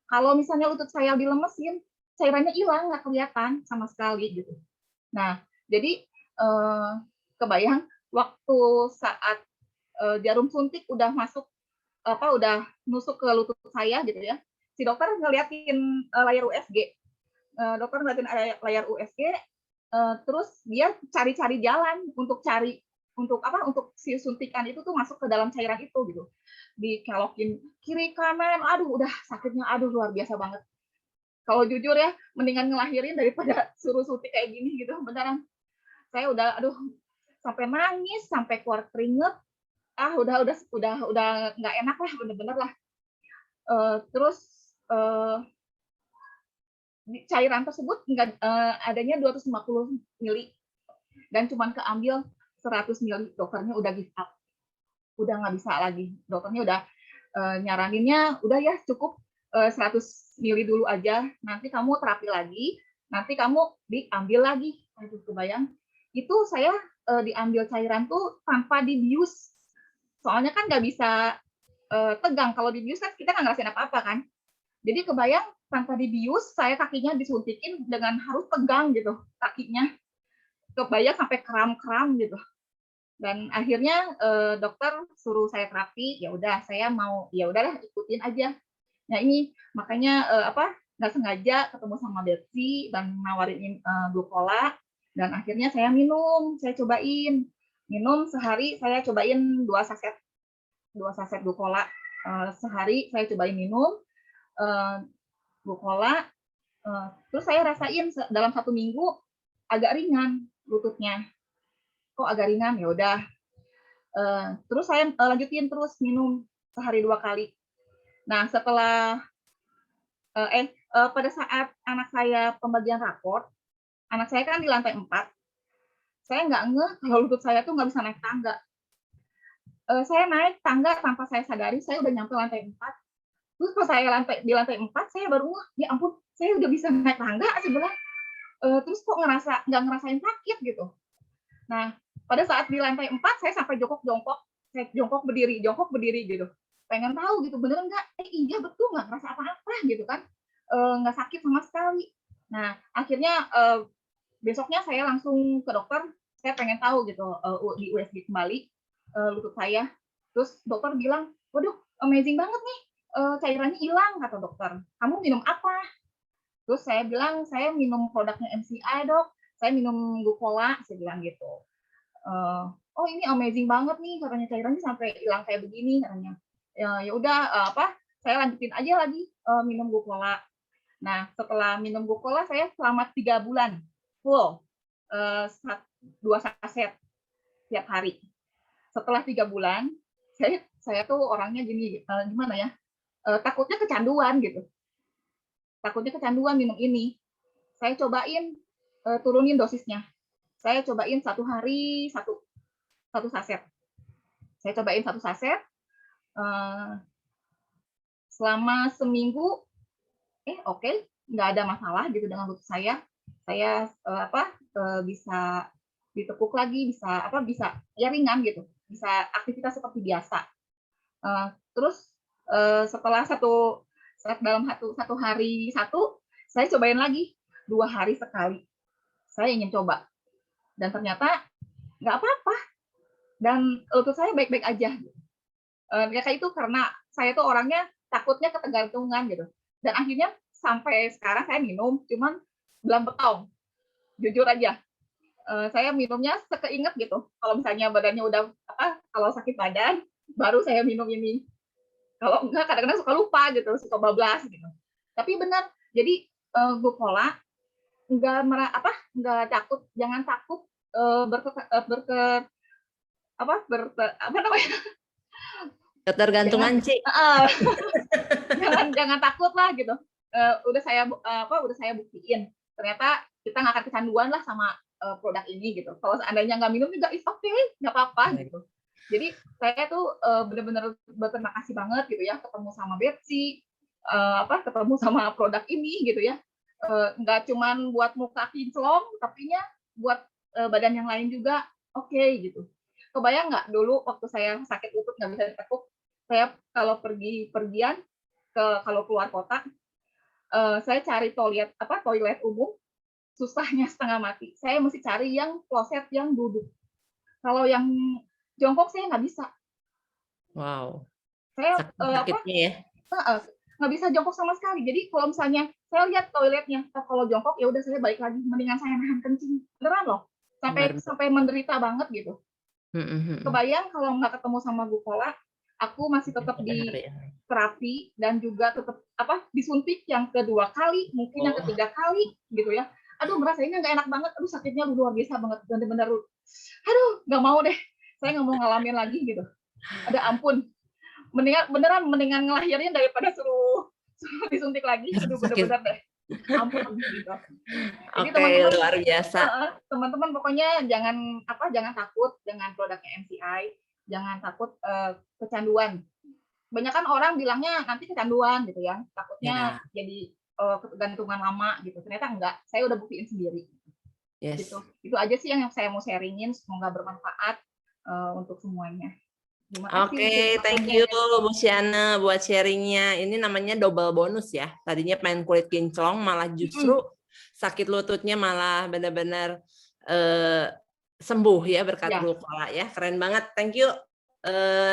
Kalau misalnya lutut saya dilemesin, cairannya hilang, nggak kelihatan sama sekali gitu. Nah, jadi kebayang waktu saat jarum suntik udah masuk udah nusuk ke lutut saya gitu ya. Si dokter ngeliatin layar USG. Dokter ngeliatin layar USG, terus dia cari-cari jalan untuk si suntikan itu tuh masuk ke dalam cairan itu gitu. Dikelokin kiri kanan, aduh udah sakitnya luar biasa banget. Kalau jujur ya, mendingan ngelahirin daripada suruh suntik kayak gini gitu, beneran. Saya udah sampai nangis, sampai keluar keringet. Udah nggak enak lah, bener-bener lah. Terus cairan tersebut adanya 250 mili dan cuman keambil 100 mili. Dokternya udah give up, udah nggak bisa lagi. Dokternya udah nyaraninnya udah ya cukup 100 mili dulu aja, nanti kamu terapi lagi, nanti kamu diambil lagi. Aduh, kebayang itu saya diambil cairan tuh tanpa dibius, soalnya kan nggak bisa tegang. Kalau dibius kan kita nggak ngerasain apa-apa kan. Jadi kebayang tanpa dibius, saya kakinya disuntikin dengan harus tegang gitu kakinya. Kebayang sampai kram-kram gitu. Dan akhirnya dokter suruh saya terapi, ya udah saya mau, ya udahlah ikutin aja. Nah ini makanya nggak sengaja ketemu sama Betsy dan nawarin glukola, dan akhirnya saya minum, saya cobain minum sehari, saya cobain 2 saset glukola sehari, saya cobain minum glukola. Terus saya rasain dalam 1 minggu agak ringan lututnya. Kok agak ringan? Ya udah. Terus saya lanjutin terus minum sehari 2 kali. Nah setelah pada saat anak saya pembagian rapor, anak saya kan di lantai 4. Saya nggak ngeh kalau lutut saya tuh nggak bisa naik tangga. Saya naik tangga tanpa saya sadari, saya udah nyampe lantai 4. Terus pas saya di lantai 4, saya baru ngeh, ya ampun, saya udah bisa naik tangga sebelah. Terus kok nggak ngerasain sakit gitu. Nah, pada saat di lantai 4, saya sampai jongkok berdiri gitu. Pengen tahu gitu, bener nggak? Iya betul, nggak ngerasa apa-apa gitu kan. Nggak sakit sama sekali. Nah, akhirnya besoknya saya langsung ke dokter, saya pengen tahu gitu, di USG kembali lutut saya. Terus dokter bilang, waduh, amazing banget nih, cairannya hilang, kata dokter. Kamu minum apa? Terus saya bilang, saya minum produknya MCI dok, saya minum glukola, saya bilang gitu. Oh ini amazing banget nih, katanya cairannya sampai hilang kayak begini, katanya. Ya udah saya lanjutin aja lagi minum glukola. Nah setelah minum glukola saya selama 3 bulan full 2 saset tiap hari. Setelah 3 bulan saya tuh orangnya gini, gimana ya, takutnya kecanduan gitu. Takutnya kecanduan minum ini. Saya cobain turunin dosisnya. Saya cobain 1 hari 1 saset. Saya cobain 1 saset selama seminggu oke, nggak ada masalah gitu dengan lutut saya bisa ditekuk lagi, bisa ya ringan gitu, bisa aktivitas seperti biasa. Terus setelah dalam satu hari saya cobain lagi 2 hari sekali. Saya ingin coba dan ternyata nggak apa-apa dan lutut saya baik-baik aja. Kayak itu karena saya tuh orangnya takutnya ketergantungan gitu. Dan akhirnya sampai sekarang saya minum cuman belang betong. Jujur aja. Saya minumnya sekeinget gitu. Kalau misalnya badannya udah kalau sakit badan baru saya minum ini. Kalau enggak kadang-kadang suka lupa gitu, suka bablas gitu. Tapi benar. Jadi Gukola enggak takut, jangan takut Ketergantungan, Ci. jangan takut lah gitu. Udah saya buktiin ternyata kita nggak akan kecanduan lah sama produk ini gitu. Kalau seandainya nggak minum juga is okay, nggak apa-apa gitu. Jadi saya tuh benar-benar berterima kasih banget gitu ya ketemu sama Betsy, ketemu sama produk ini gitu ya. Nggak cuman buat muka kinclong, tapi buat badan yang lain juga oke gitu. Kebayang nggak dulu waktu saya sakit lutut nggak bisa ditekuk, saya kalau pergian kalau keluar kota, saya cari toilet umum, susahnya setengah mati. Saya mesti cari yang kloset yang duduk. Kalau yang jongkok saya nggak bisa. Wow. Saya sakitnya ya. Nggak bisa jongkok sama sekali. Jadi kalau misalnya saya lihat toiletnya, kalau jongkok ya udah saya balik lagi. Mendingan saya nahan kencing. Beneran loh. Sampai menderita banget gitu. Kebayang kalau nggak ketemu sama Gukola, aku masih tetap di terapi dan juga tetap disuntik yang kedua kali, mungkin yang ketiga kali gitu ya. Aduh, merasanya nggak enak banget. Aduh, sakitnya luar biasa banget. Bener-bener, aduh, nggak mau deh. Saya nggak mau ngalamin lagi gitu. Ada ampun. Mendingan ngelahirin daripada suruh disuntik lagi. Aduh, bener-bener deh. Ampun gitu. Jadi teman-teman luar biasa. Teman-teman pokoknya jangan takut dengan produknya MCI, jangan takut kecanduan. Banyak kan orang bilangnya nanti kecanduan gitu ya, takutnya jadi ketergantungan lama gitu. Ternyata enggak, saya udah buktiin sendiri. Yes. Gitu. Itu aja sih yang saya mau sharingin, semoga bermanfaat untuk semuanya. Oke, thank you Bu Siana buat sharingnya. Ini namanya double bonus ya. Tadinya pengen kulit kinclong, malah justru sakit lututnya malah benar-benar sembuh ya berkat Gukola ya. Keren banget, thank you.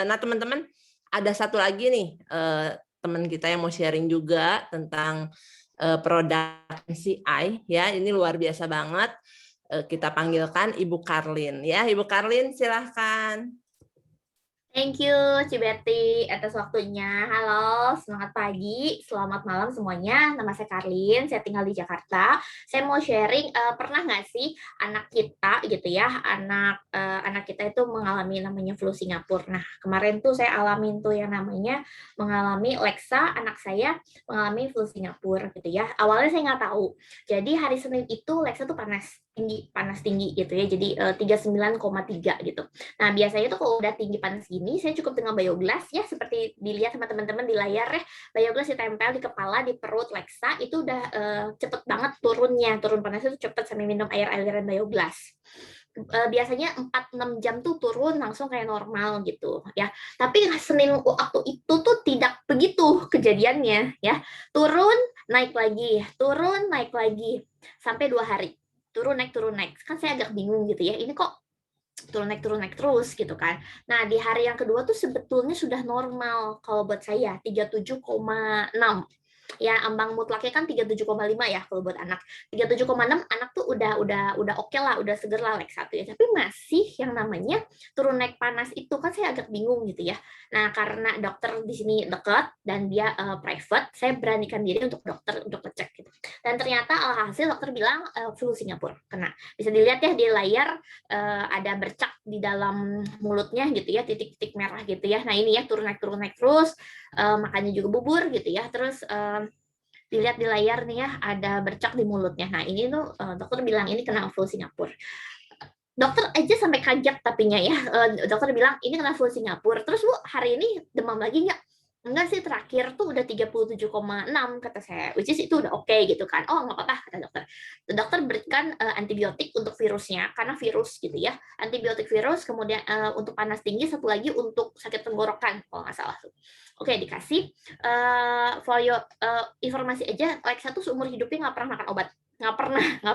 Nah teman-teman, ada satu lagi nih teman kita yang mau sharing juga tentang produk MCI ya. Ini luar biasa banget. Kita panggilkan Ibu Karlin ya. Ibu Karlin silahkan. Thank you, Cibeti, atas waktunya. Halo, semangat pagi, selamat malam semuanya. Nama saya Karlin, saya tinggal di Jakarta. Saya mau sharing, pernah nggak sih anak kita gitu ya, anak kita itu mengalami namanya flu Singapura. Nah, kemarin tuh saya alamin tuh yang namanya mengalami Lexa, anak saya mengalami flu Singapura gitu ya. Awalnya saya nggak tahu. Jadi hari Senin itu Lexa tuh panas tinggi gitu ya. Jadi 39,3 gitu. Nah, biasanya tuh kalau udah tinggi panas gini, saya cukup dengan bioglas ya, seperti dilihat sama teman-teman di layar ya. Bioglas ditempel di kepala, di perut Lexa, itu udah cepet banget turunnya. Turun panasnya tuh cepet sambil minum air-airan bioglas. Biasanya 4-6 jam tuh turun langsung kayak normal gitu ya. Tapi Senin waktu itu tuh tidak begitu kejadiannya ya. Turun, naik lagi, turun, naik lagi. Sampai 2 hari. Turun naik kan saya agak bingung gitu ya, ini kok turun naik terus gitu kan. Nah di hari yang kedua tuh sebetulnya sudah normal kalau buat saya 37,6 ya, ambang mutlaknya kan 37,5 ya kalau buat anak. 37,6 anak tuh udah oke lah, udah seger lah Lexa ya. Tapi masih yang namanya turun naik panas itu kan saya agak bingung gitu ya. Nah, karena dokter di sini dekat dan dia private, saya beranikan diri untuk dokter untuk ngecek gitu. Dan ternyata alhasil dokter bilang flu Singapura kena. Bisa dilihat ya di layar ada bercak di dalam mulutnya gitu ya, titik-titik merah gitu ya. Nah, ini ya turun naik terus, makannya juga bubur gitu ya. Terus dilihat di layar nih ya, ada bercak di mulutnya. Nah, ini tuh dokter bilang ini kena flu Singapura. Dokter aja sampai kaget tapinya ya. Dokter bilang ini kena flu Singapura. Terus Bu, hari ini demam lagi nggak? Enggak sih, terakhir tuh udah 37,6 kata saya, which is itu udah oke gitu kan. Oh nggak apa-apa kata dokter. Dokter berikan antibiotik untuk virusnya karena virus gitu ya. Antibiotik virus, kemudian untuk panas tinggi, satu lagi untuk sakit tenggorokan kalau nggak salah tuh. Oke, dikasih for your informasi aja, Lexa tuh seumur hidupnya nggak pernah makan obat. Nggak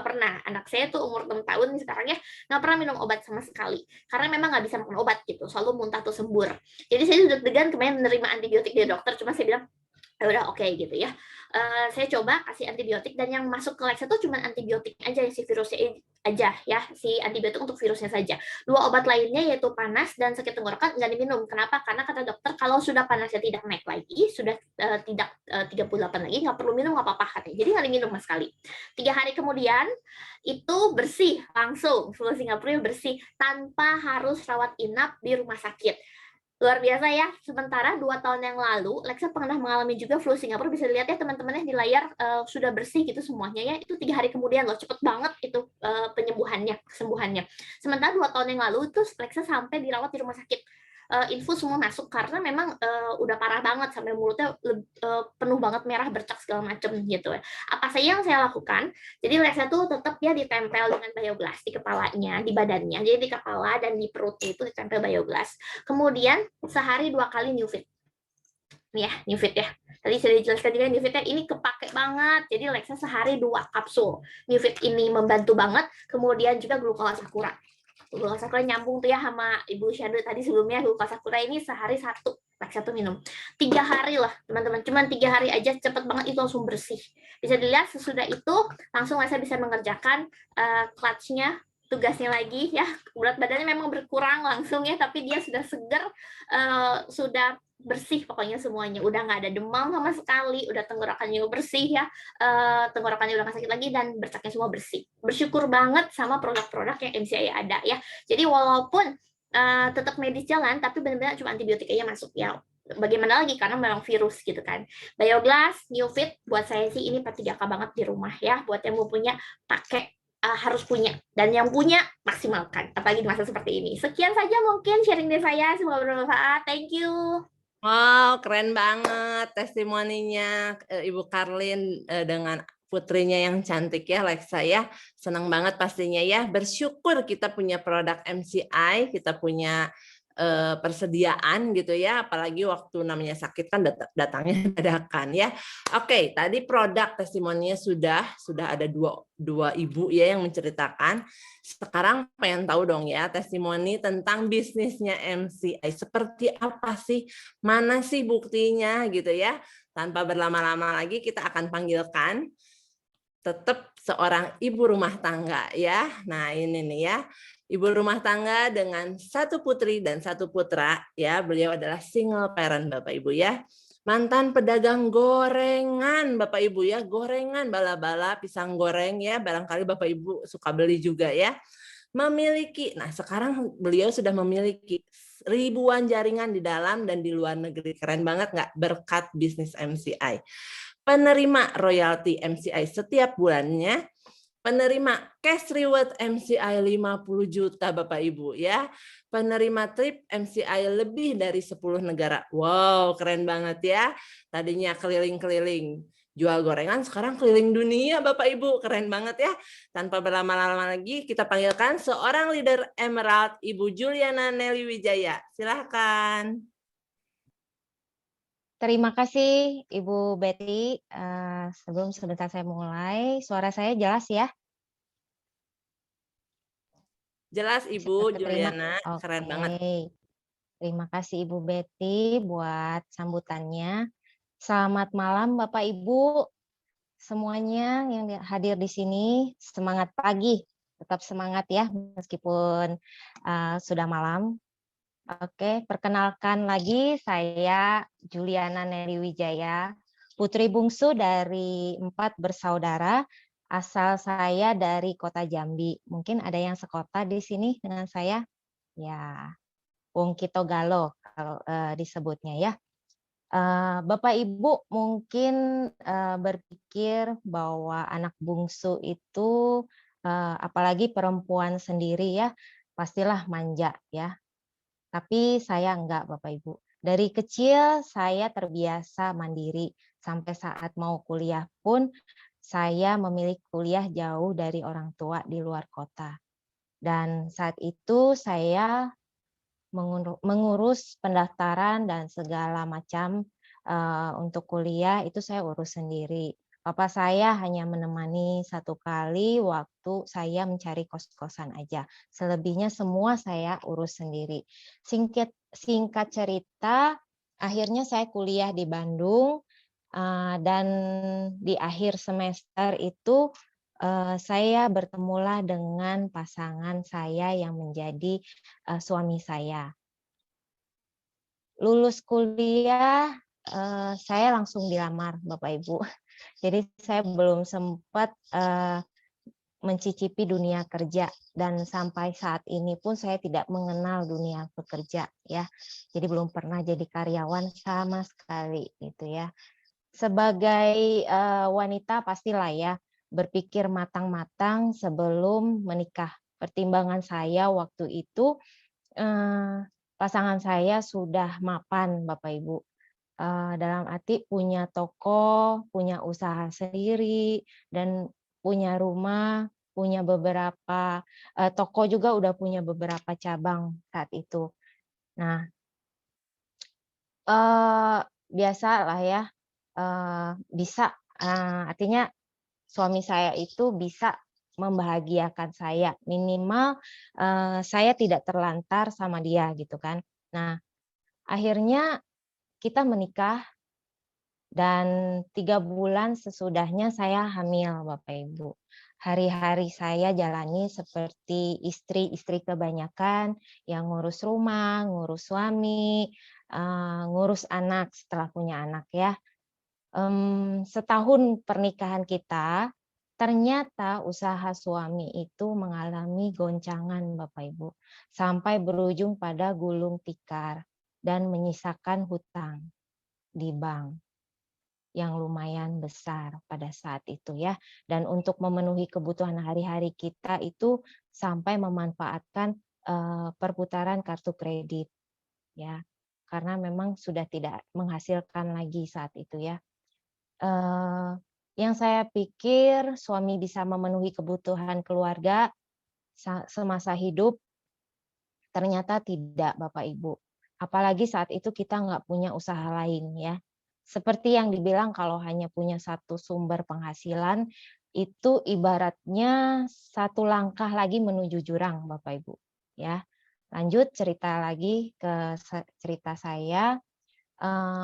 pernah. Anak saya tuh umur 6 tahun nih sekarang ya, nggak pernah minum obat sama sekali. Karena memang nggak bisa makan obat gitu, selalu muntah atau sembur. Jadi saya sudah deg-degan kemarin menerima antibiotik dari dokter, cuma saya bilang ya udah oke gitu ya. Saya coba kasih antibiotik dan yang masuk ke Lexa tuh cuma antibiotik aja, si virusnya aja ya, si antibiotik untuk virusnya saja. 2 obat lainnya yaitu panas dan sakit tenggorokan nggak diminum. Kenapa? Karena kata dokter kalau sudah panasnya tidak naik lagi, sudah tidak 38 lagi, nggak perlu minum, nggak apa-apa katanya. Jadi nggak diminum sama sekali. 3 hari kemudian itu bersih langsung, flu Singapura bersih tanpa harus rawat inap di rumah sakit. Luar biasa ya. Sementara 2 tahun yang lalu, Lexa pernah mengalami juga flu Singapura. Bisa dilihat ya teman-temannya di layar, sudah bersih gitu semuanya ya. Itu 3 hari kemudian loh, cepet banget itu kesembuhannya. Sementara 2 tahun yang lalu itu Lexa sampai dirawat di rumah sakit. Infus semua masuk karena memang udah parah banget sampai mulutnya penuh banget merah, bercak segala macem gitu. Apa saja yang saya lakukan? Jadi Lexa tuh tetap dia ditempel dengan bioglas di kepalanya, di badannya. Jadi di kepala dan di perutnya itu ditempel bioglas. Kemudian sehari 2 kali new fit. Nih ya, new fit ya. Tadi sudah dijelaskan juga new fit ini kepake banget. Jadi Lexa sehari 2 kapsul. New fit ini membantu banget. Kemudian juga glukosa sakura. Glukosa sakura nyambung tuh ya sama Ibu Syadu tadi sebelumnya. Glukosa sakura ini sehari 1 Lexa tuh minum 3 hari lah teman-teman, cuman 3 hari aja cepet banget itu langsung bersih. Bisa dilihat sesudah itu langsung Lexa bisa mengerjakan clutch-nya, tugasnya lagi ya. Berat badannya memang berkurang langsung ya, tapi dia sudah segar, sudah bersih pokoknya semuanya, udah nggak ada demam sama sekali, udah tenggorokannya bersih ya, tenggorokannya udah nggak sakit lagi dan bercaknya semua bersih. Bersyukur banget sama produk-produk yang MCI ada ya. Jadi walaupun tetap medis jalan, tapi benar-benar cuma antibiotik aja masuk ya. Bagaimana lagi karena memang virus gitu kan. Bioglas, New Fit buat saya sih ini 3K banget di rumah ya. Buat yang mau punya pakai, harus punya, dan yang punya maksimalkan apalagi di masa seperti ini. Sekian saja mungkin sharing dari saya, semoga bermanfaat. Thank you. Wow, keren banget testimoninya Ibu Karlin dengan putrinya yang cantik ya, Lexa ya. Senang banget pastinya ya. Bersyukur kita punya produk MCI, kita punya persediaan gitu ya, apalagi waktu namanya sakit kan datangnya dadakan ya. Oke, tadi produk testimoninya sudah ada dua ibu ya yang menceritakan. Sekarang pengen tahu dong ya testimoni tentang bisnisnya MCI seperti apa sih, mana sih buktinya gitu ya. Tanpa berlama-lama lagi kita akan panggilkan tetap seorang ibu rumah tangga ya. Nah ini nih ya. Ibu rumah tangga dengan 1 putri dan 1 putra ya. Beliau adalah single parent Bapak Ibu ya. Mantan pedagang gorengan Bapak Ibu ya, gorengan bala-bala, pisang goreng ya, barangkali Bapak Ibu suka beli juga ya. Memiliki, nah sekarang beliau sudah memiliki ribuan jaringan di dalam dan di luar negeri. Keren banget nggak? Berkat bisnis MCI. Penerima royalti MCI setiap bulannya, penerima cash reward MCI 50 juta Bapak Ibu ya. Penerima trip MCI lebih dari 10 negara. Wow, keren banget ya. Tadinya keliling-keliling jual gorengan, sekarang keliling dunia Bapak Ibu. Keren banget ya. Tanpa berlama-lama lagi, kita panggilkan seorang leader Emerald, Ibu Juliana Nelly Wijaya. Silahkan. Terima kasih Ibu Betty. Sebelum sebentar saya mulai, suara saya jelas ya? Jelas Ibu Cepat Juliana, keterima. keren banget. Terima kasih Ibu Betty buat sambutannya. Selamat malam Bapak Ibu semuanya yang hadir di sini. Semangat pagi, tetap semangat ya meskipun sudah malam. Oke, perkenalkan lagi saya Juliana Nelly Wijaya, putri bungsu dari 4 bersaudara. Asal saya dari kota Jambi. Mungkin ada yang sekota di sini dengan saya. Ya, Wong Kitogalo kalau disebutnya ya. Bapak Ibu mungkin berpikir bahwa anak bungsu itu, apalagi perempuan sendiri ya, pastilah manja ya. Tapi saya enggak Bapak Ibu. Dari kecil saya terbiasa mandiri, sampai saat mau kuliah pun saya memilih kuliah jauh dari orang tua di luar kota. Dan saat itu saya mengurus pendaftaran dan segala macam untuk kuliah itu saya urus sendiri. Papa saya hanya menemani 1 kali waktu saya mencari kos-kosan aja. Selebihnya semua saya urus sendiri. Singkat cerita, akhirnya saya kuliah di Bandung, dan di akhir semester itu saya bertemulah dengan pasangan saya yang menjadi suami saya. Lulus kuliah, saya langsung dilamar, Bapak Ibu. Jadi saya belum sempat mencicipi dunia kerja, dan sampai saat ini pun saya tidak mengenal dunia pekerja ya. Jadi belum pernah jadi karyawan sama sekali gitu ya. Sebagai wanita pastilah ya berpikir matang-matang sebelum menikah. Pertimbangan saya waktu itu pasangan saya sudah mapan, Bapak Ibu. Dalam arti punya toko, punya usaha sendiri, dan punya rumah, punya beberapa toko juga udah punya beberapa cabang saat itu. Nah, biasalah ya, bisa artinya suami saya itu bisa membahagiakan saya, minimal saya tidak terlantar sama dia gitu kan. Nah, akhirnya kita menikah dan 3 bulan sesudahnya saya hamil, Bapak Ibu. Hari-hari saya jalani seperti istri-istri kebanyakan yang ngurus rumah, ngurus suami, ngurus anak setelah punya anak ya. Setahun pernikahan kita, ternyata usaha suami itu mengalami goncangan, Bapak Ibu, sampai berujung pada gulung tikar dan menyisakan hutang di bank yang lumayan besar pada saat itu ya. Dan untuk memenuhi kebutuhan hari-hari kita itu sampai memanfaatkan perputaran kartu kredit ya. Karena memang sudah tidak menghasilkan lagi saat itu ya. Yang saya pikir suami bisa memenuhi kebutuhan keluarga semasa hidup, ternyata tidak, Bapak Ibu. Apalagi saat itu kita nggak punya usaha lain ya. Seperti yang dibilang kalau hanya punya 1 sumber penghasilan, itu ibaratnya 1 langkah lagi menuju jurang, Bapak Ibu. Ya, lanjut cerita lagi ke cerita saya.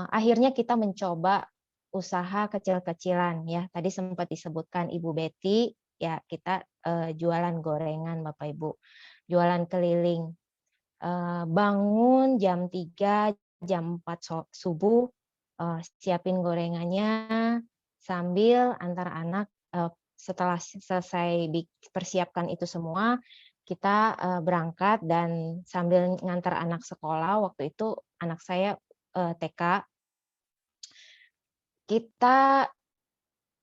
Akhirnya kita mencoba usaha kecil-kecilan ya. Tadi sempat disebutkan Ibu Betty, ya kita jualan gorengan, Bapak Ibu, jualan keliling. Bangun jam 3, jam 4 subuh, siapin gorengannya sambil antar anak. Setelah selesai persiapkan itu semua, kita berangkat dan sambil ngantar anak sekolah. Waktu itu anak saya TK, kita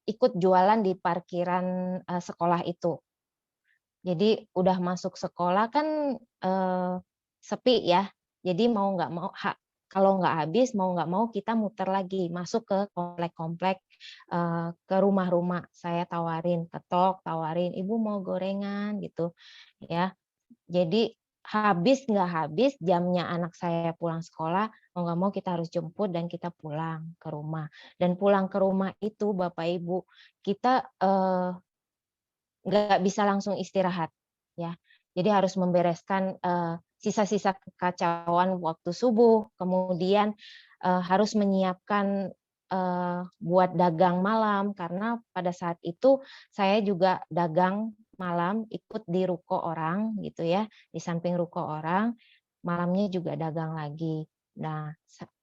ikut jualan di parkiran sekolah itu. Jadi udah masuk sekolah kan sepi ya. Jadi mau nggak mau, kalau nggak habis mau nggak mau kita muter lagi masuk ke komplek-komplek, ke rumah-rumah. Saya tawarin, ketok, tawarin, "Ibu mau gorengan?" gitu ya. Jadi habis nggak habis jamnya anak saya pulang sekolah, mau nggak mau kita harus jemput dan kita pulang ke rumah. Dan pulang ke rumah itu Bapak Ibu, kita nggak bisa langsung istirahat ya. Jadi harus membereskan sisa-sisa kekacauan waktu subuh, kemudian harus menyiapkan buat dagang malam, karena pada saat itu saya juga dagang malam, ikut di ruko orang gitu ya, di samping ruko orang, malamnya juga dagang lagi. Nah,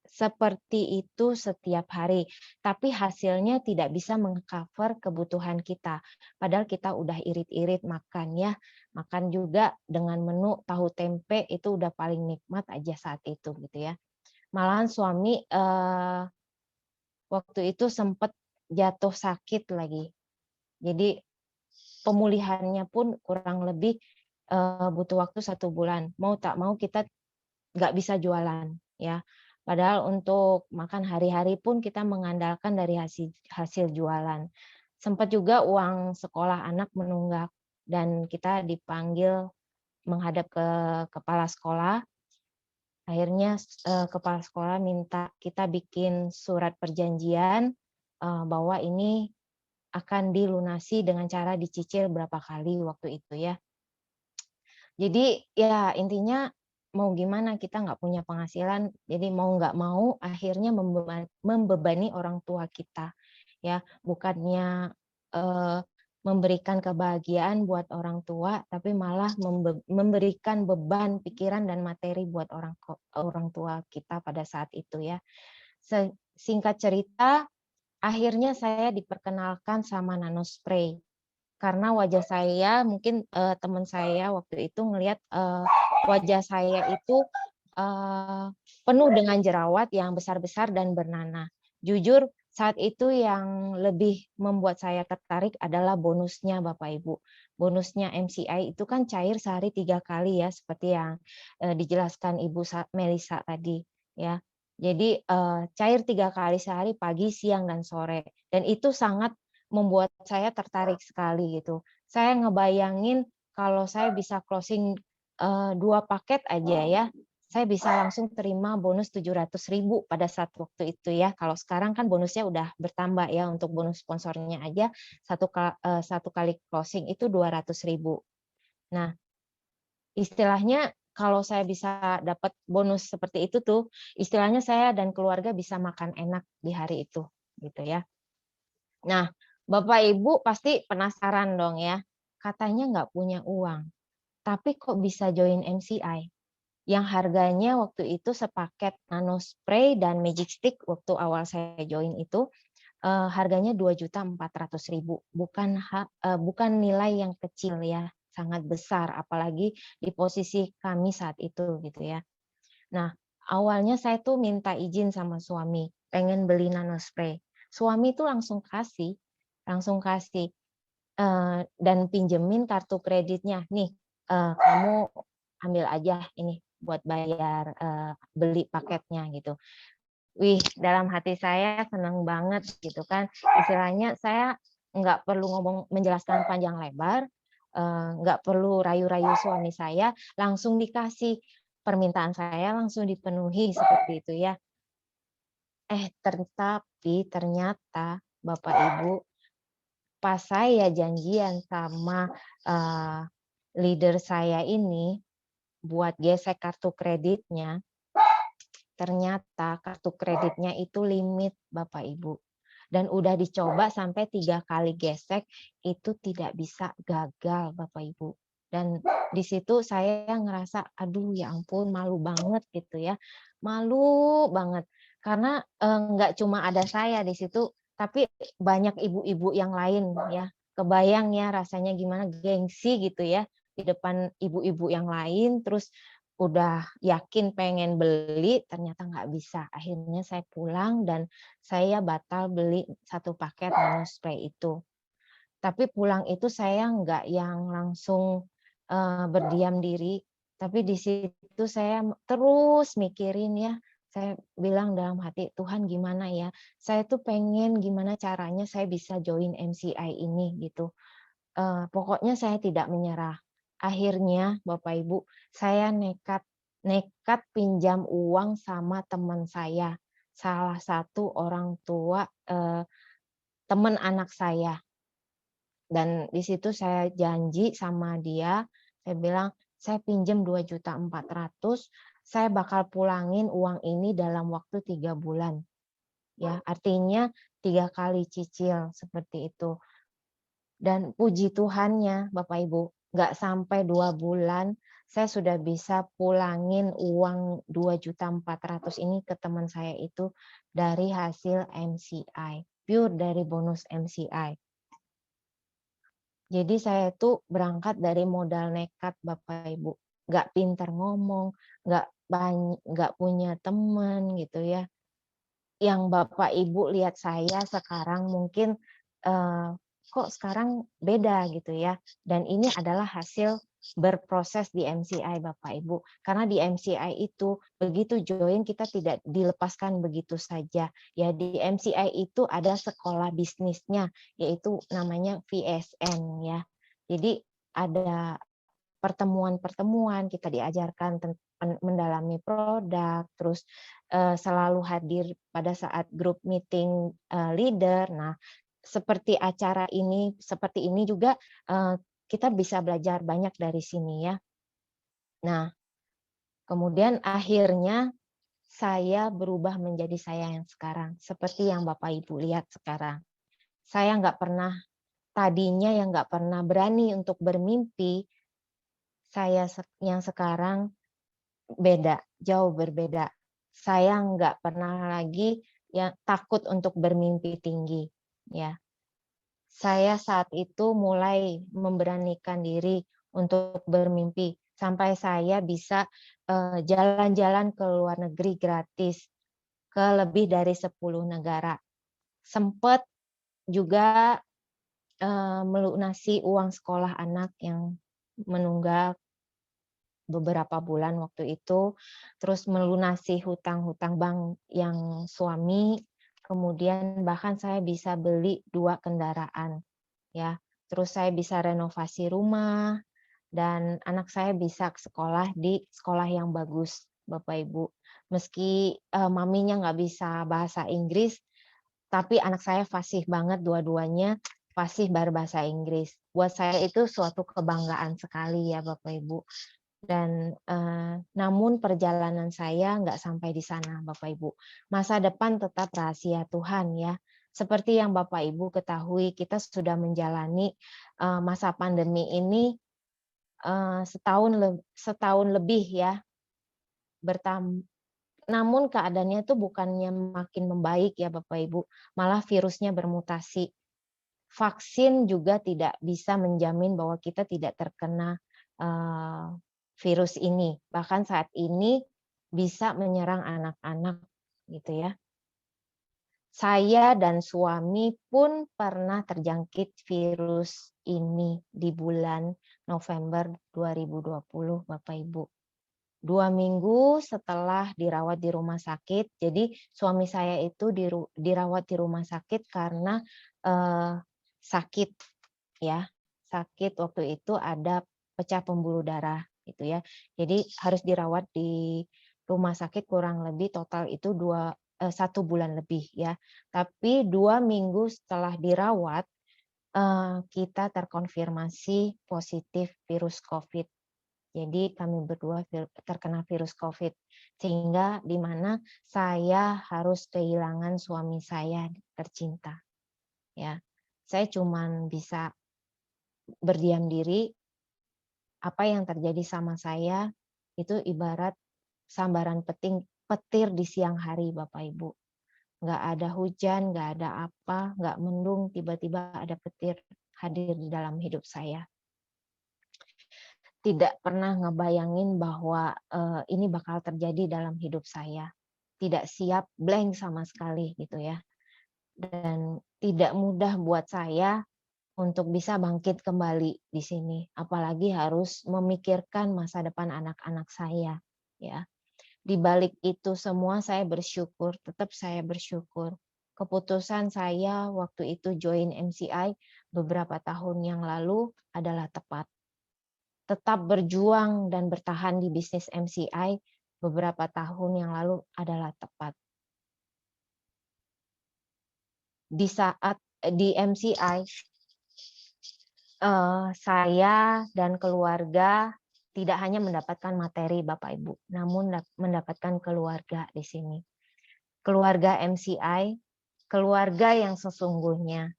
seperti itu setiap hari, tapi hasilnya tidak bisa meng-cover kebutuhan kita. Padahal kita udah irit-irit makan ya, makan juga dengan menu tahu tempe itu udah paling nikmat aja saat itu gitu ya. Malahan suami waktu itu sempat jatuh sakit lagi. Jadi pemulihannya pun kurang lebih butuh waktu 1 bulan. Mau tak mau kita nggak bisa jualan ya. Padahal untuk makan hari-hari pun kita mengandalkan dari hasil jualan. Sempat juga uang sekolah anak menunggak dan kita dipanggil menghadap ke kepala sekolah. Akhirnya kepala sekolah minta kita bikin surat perjanjian bahwa ini akan dilunasi dengan cara dicicil berapa kali waktu itu ya. Jadi ya intinya mau gimana, kita nggak punya penghasilan, jadi mau nggak mau akhirnya membebani orang tua kita ya, bukannya memberikan kebahagiaan buat orang tua, tapi malah memberikan beban pikiran dan materi buat orang tua kita pada saat itu ya. Singkat cerita, akhirnya saya diperkenalkan sama nanospray. Karena wajah saya, mungkin teman saya waktu itu ngelihat wajah saya itu penuh dengan jerawat yang besar-besar dan bernanah. Jujur, saat itu yang lebih membuat saya tertarik adalah bonusnya Bapak Ibu. Bonusnya MCI itu kan cair sehari 3 kali ya, seperti yang dijelaskan Ibu Melisa tadi ya. Jadi cair 3 kali sehari, pagi, siang, dan sore. Dan itu sangat membuat saya tertarik sekali gitu. Saya ngebayangin kalau saya bisa closing 2 paket aja ya, saya bisa langsung terima bonus 700.000 pada saat waktu itu ya. Kalau sekarang kan bonusnya udah bertambah ya, untuk bonus sponsornya aja satu kali closing itu 200.000. Nah, istilahnya kalau saya bisa dapat bonus seperti itu tuh, istilahnya saya dan keluarga bisa makan enak di hari itu gitu ya. Nah, Bapak Ibu pasti penasaran dong ya, katanya nggak punya uang, tapi kok bisa join MCI? Yang harganya waktu itu sepaket nanospray dan magic stick waktu awal saya join itu harganya 2.400.000, bukan nilai yang kecil ya, sangat besar, apalagi di posisi kami saat itu gitu ya. Nah, awalnya saya tuh minta izin sama suami, pengen beli nanospray. Suami tuh langsung kasih dan pinjemin kartu kreditnya. Nih, kamu ambil aja ini buat bayar beli paketnya gitu. Wih, dalam hati saya senang banget gitu kan. Istilahnya saya nggak perlu menjelaskan panjang lebar, nggak perlu rayu-rayu suami saya, langsung dikasih. Permintaan saya langsung dipenuhi seperti itu ya. Tetapi ternyata Bapak Ibu, pas saya janjian sama leader saya ini buat gesek kartu kreditnya, ternyata kartu kreditnya itu limit Bapak Ibu. Dan udah dicoba sampai 3 kali gesek, itu tidak bisa, gagal Bapak Ibu. Dan di situ saya ngerasa, aduh ya ampun, malu banget gitu ya. Malu banget. Karena nggak cuma ada saya di situ, tapi banyak ibu-ibu yang lain ya. Kebayang ya rasanya gimana, gengsi gitu ya di depan ibu-ibu yang lain, terus udah yakin pengen beli, ternyata nggak bisa. Akhirnya saya pulang dan saya batal beli 1 paket nanospray itu. Tapi pulang itu saya nggak yang langsung berdiam diri, tapi di situ saya terus mikirin ya. Saya bilang dalam hati, Tuhan gimana ya? Saya tuh pengen gimana caranya saya bisa join MCI ini gitu. Pokoknya saya tidak menyerah. Akhirnya Bapak Ibu, saya nekat pinjam uang sama teman saya, salah satu orang tua teman anak saya. Dan di situ saya janji sama dia, saya bilang, saya pinjam 2.400.000, saya bakal pulangin uang ini dalam waktu 3 bulan. Ya, artinya 3 kali cicil seperti itu. Dan puji Tuhannya Bapak Ibu, nggak sampai 2 bulan, saya sudah bisa pulangin uang 2.400.000 ini ke teman saya itu dari hasil MCI, pure dari bonus MCI. Jadi saya tuh berangkat dari modal nekat Bapak Ibu, nggak pintar ngomong, nggak punya teman gitu ya. Yang Bapak Ibu lihat saya sekarang mungkin kok sekarang beda gitu ya. Dan ini adalah hasil berproses di MCI Bapak Ibu. Karena di MCI itu begitu join kita tidak dilepaskan begitu saja. Ya di MCI itu ada sekolah bisnisnya yaitu namanya VSN ya. Jadi ada pertemuan-pertemuan kita diajarkan mendalami produk, terus selalu hadir pada saat grup meeting leader. Nah, seperti acara ini, seperti ini juga kita bisa belajar banyak dari sini ya. Nah, kemudian akhirnya saya berubah menjadi saya yang sekarang, seperti yang Bapak Ibu lihat sekarang. Saya tadinya yang nggak pernah berani untuk bermimpi, saya yang sekarang beda, jauh berbeda. Saya nggak pernah lagi yang takut untuk bermimpi tinggi, ya. Saya saat itu mulai memberanikan diri untuk bermimpi sampai saya bisa jalan-jalan ke luar negeri gratis ke lebih dari 10 negara. Sempat juga melunasi uang sekolah anak yang menunggak beberapa bulan waktu itu, terus melunasi hutang-hutang bank yang suami, kemudian bahkan saya bisa beli 2 kendaraan, ya. Terus saya bisa renovasi rumah, dan anak saya bisa sekolah di sekolah yang bagus, Bapak Ibu. Meski maminya nggak bisa bahasa Inggris, tapi anak saya fasih banget dua-duanya, fasih berbahasa Inggris. Buat saya itu suatu kebanggaan sekali ya Bapak Ibu. Dan namun perjalanan saya nggak sampai di sana Bapak Ibu. Masa depan tetap rahasia Tuhan ya. Seperti yang Bapak Ibu ketahui, kita sudah menjalani masa pandemi ini setahun lebih ya. Namun keadaannya itu bukannya makin membaik ya Bapak Ibu, malah virusnya bermutasi. Vaksin juga tidak bisa menjamin bahwa kita tidak terkena virus ini. Bahkan saat ini bisa menyerang anak-anak gitu ya. Saya dan suami pun pernah terjangkit virus ini di bulan November 2020 Bapak Ibu. 2 minggu setelah dirawat di rumah sakit, jadi suami saya itu dirawat di rumah sakit karena sakit ya, sakit waktu itu ada pecah pembuluh darah gitu ya. Jadi harus dirawat di rumah sakit kurang lebih total itu 1 bulan lebih ya. Tapi 2 minggu setelah dirawat kita terkonfirmasi positif virus COVID. Jadi kami berdua terkena virus COVID, sehingga di mana saya harus kehilangan suami saya tercinta. Ya, saya cuman bisa berdiam diri. Apa yang terjadi sama saya itu ibarat sambaran petir di siang hari, Bapak Ibu. Nggak ada hujan, nggak ada apa, nggak mendung, tiba-tiba ada petir hadir di dalam hidup saya. Tidak pernah ngebayangin bahwa ini bakal terjadi dalam hidup saya. Tidak siap, blank sama sekali gitu ya. Dan tidak mudah buat saya untuk bisa bangkit kembali di sini. Apalagi harus memikirkan masa depan anak-anak saya. Ya. Di balik itu semua saya bersyukur, tetap saya bersyukur. Keputusan saya waktu itu join MCI beberapa tahun yang lalu adalah tepat. Tetap berjuang dan bertahan di bisnis MCI beberapa tahun yang lalu adalah tepat. Di saat di MCI, saya dan keluarga tidak hanya mendapatkan materi Bapak Ibu, namun mendapatkan keluarga di sini. Keluarga MCI, keluarga yang sesungguhnya.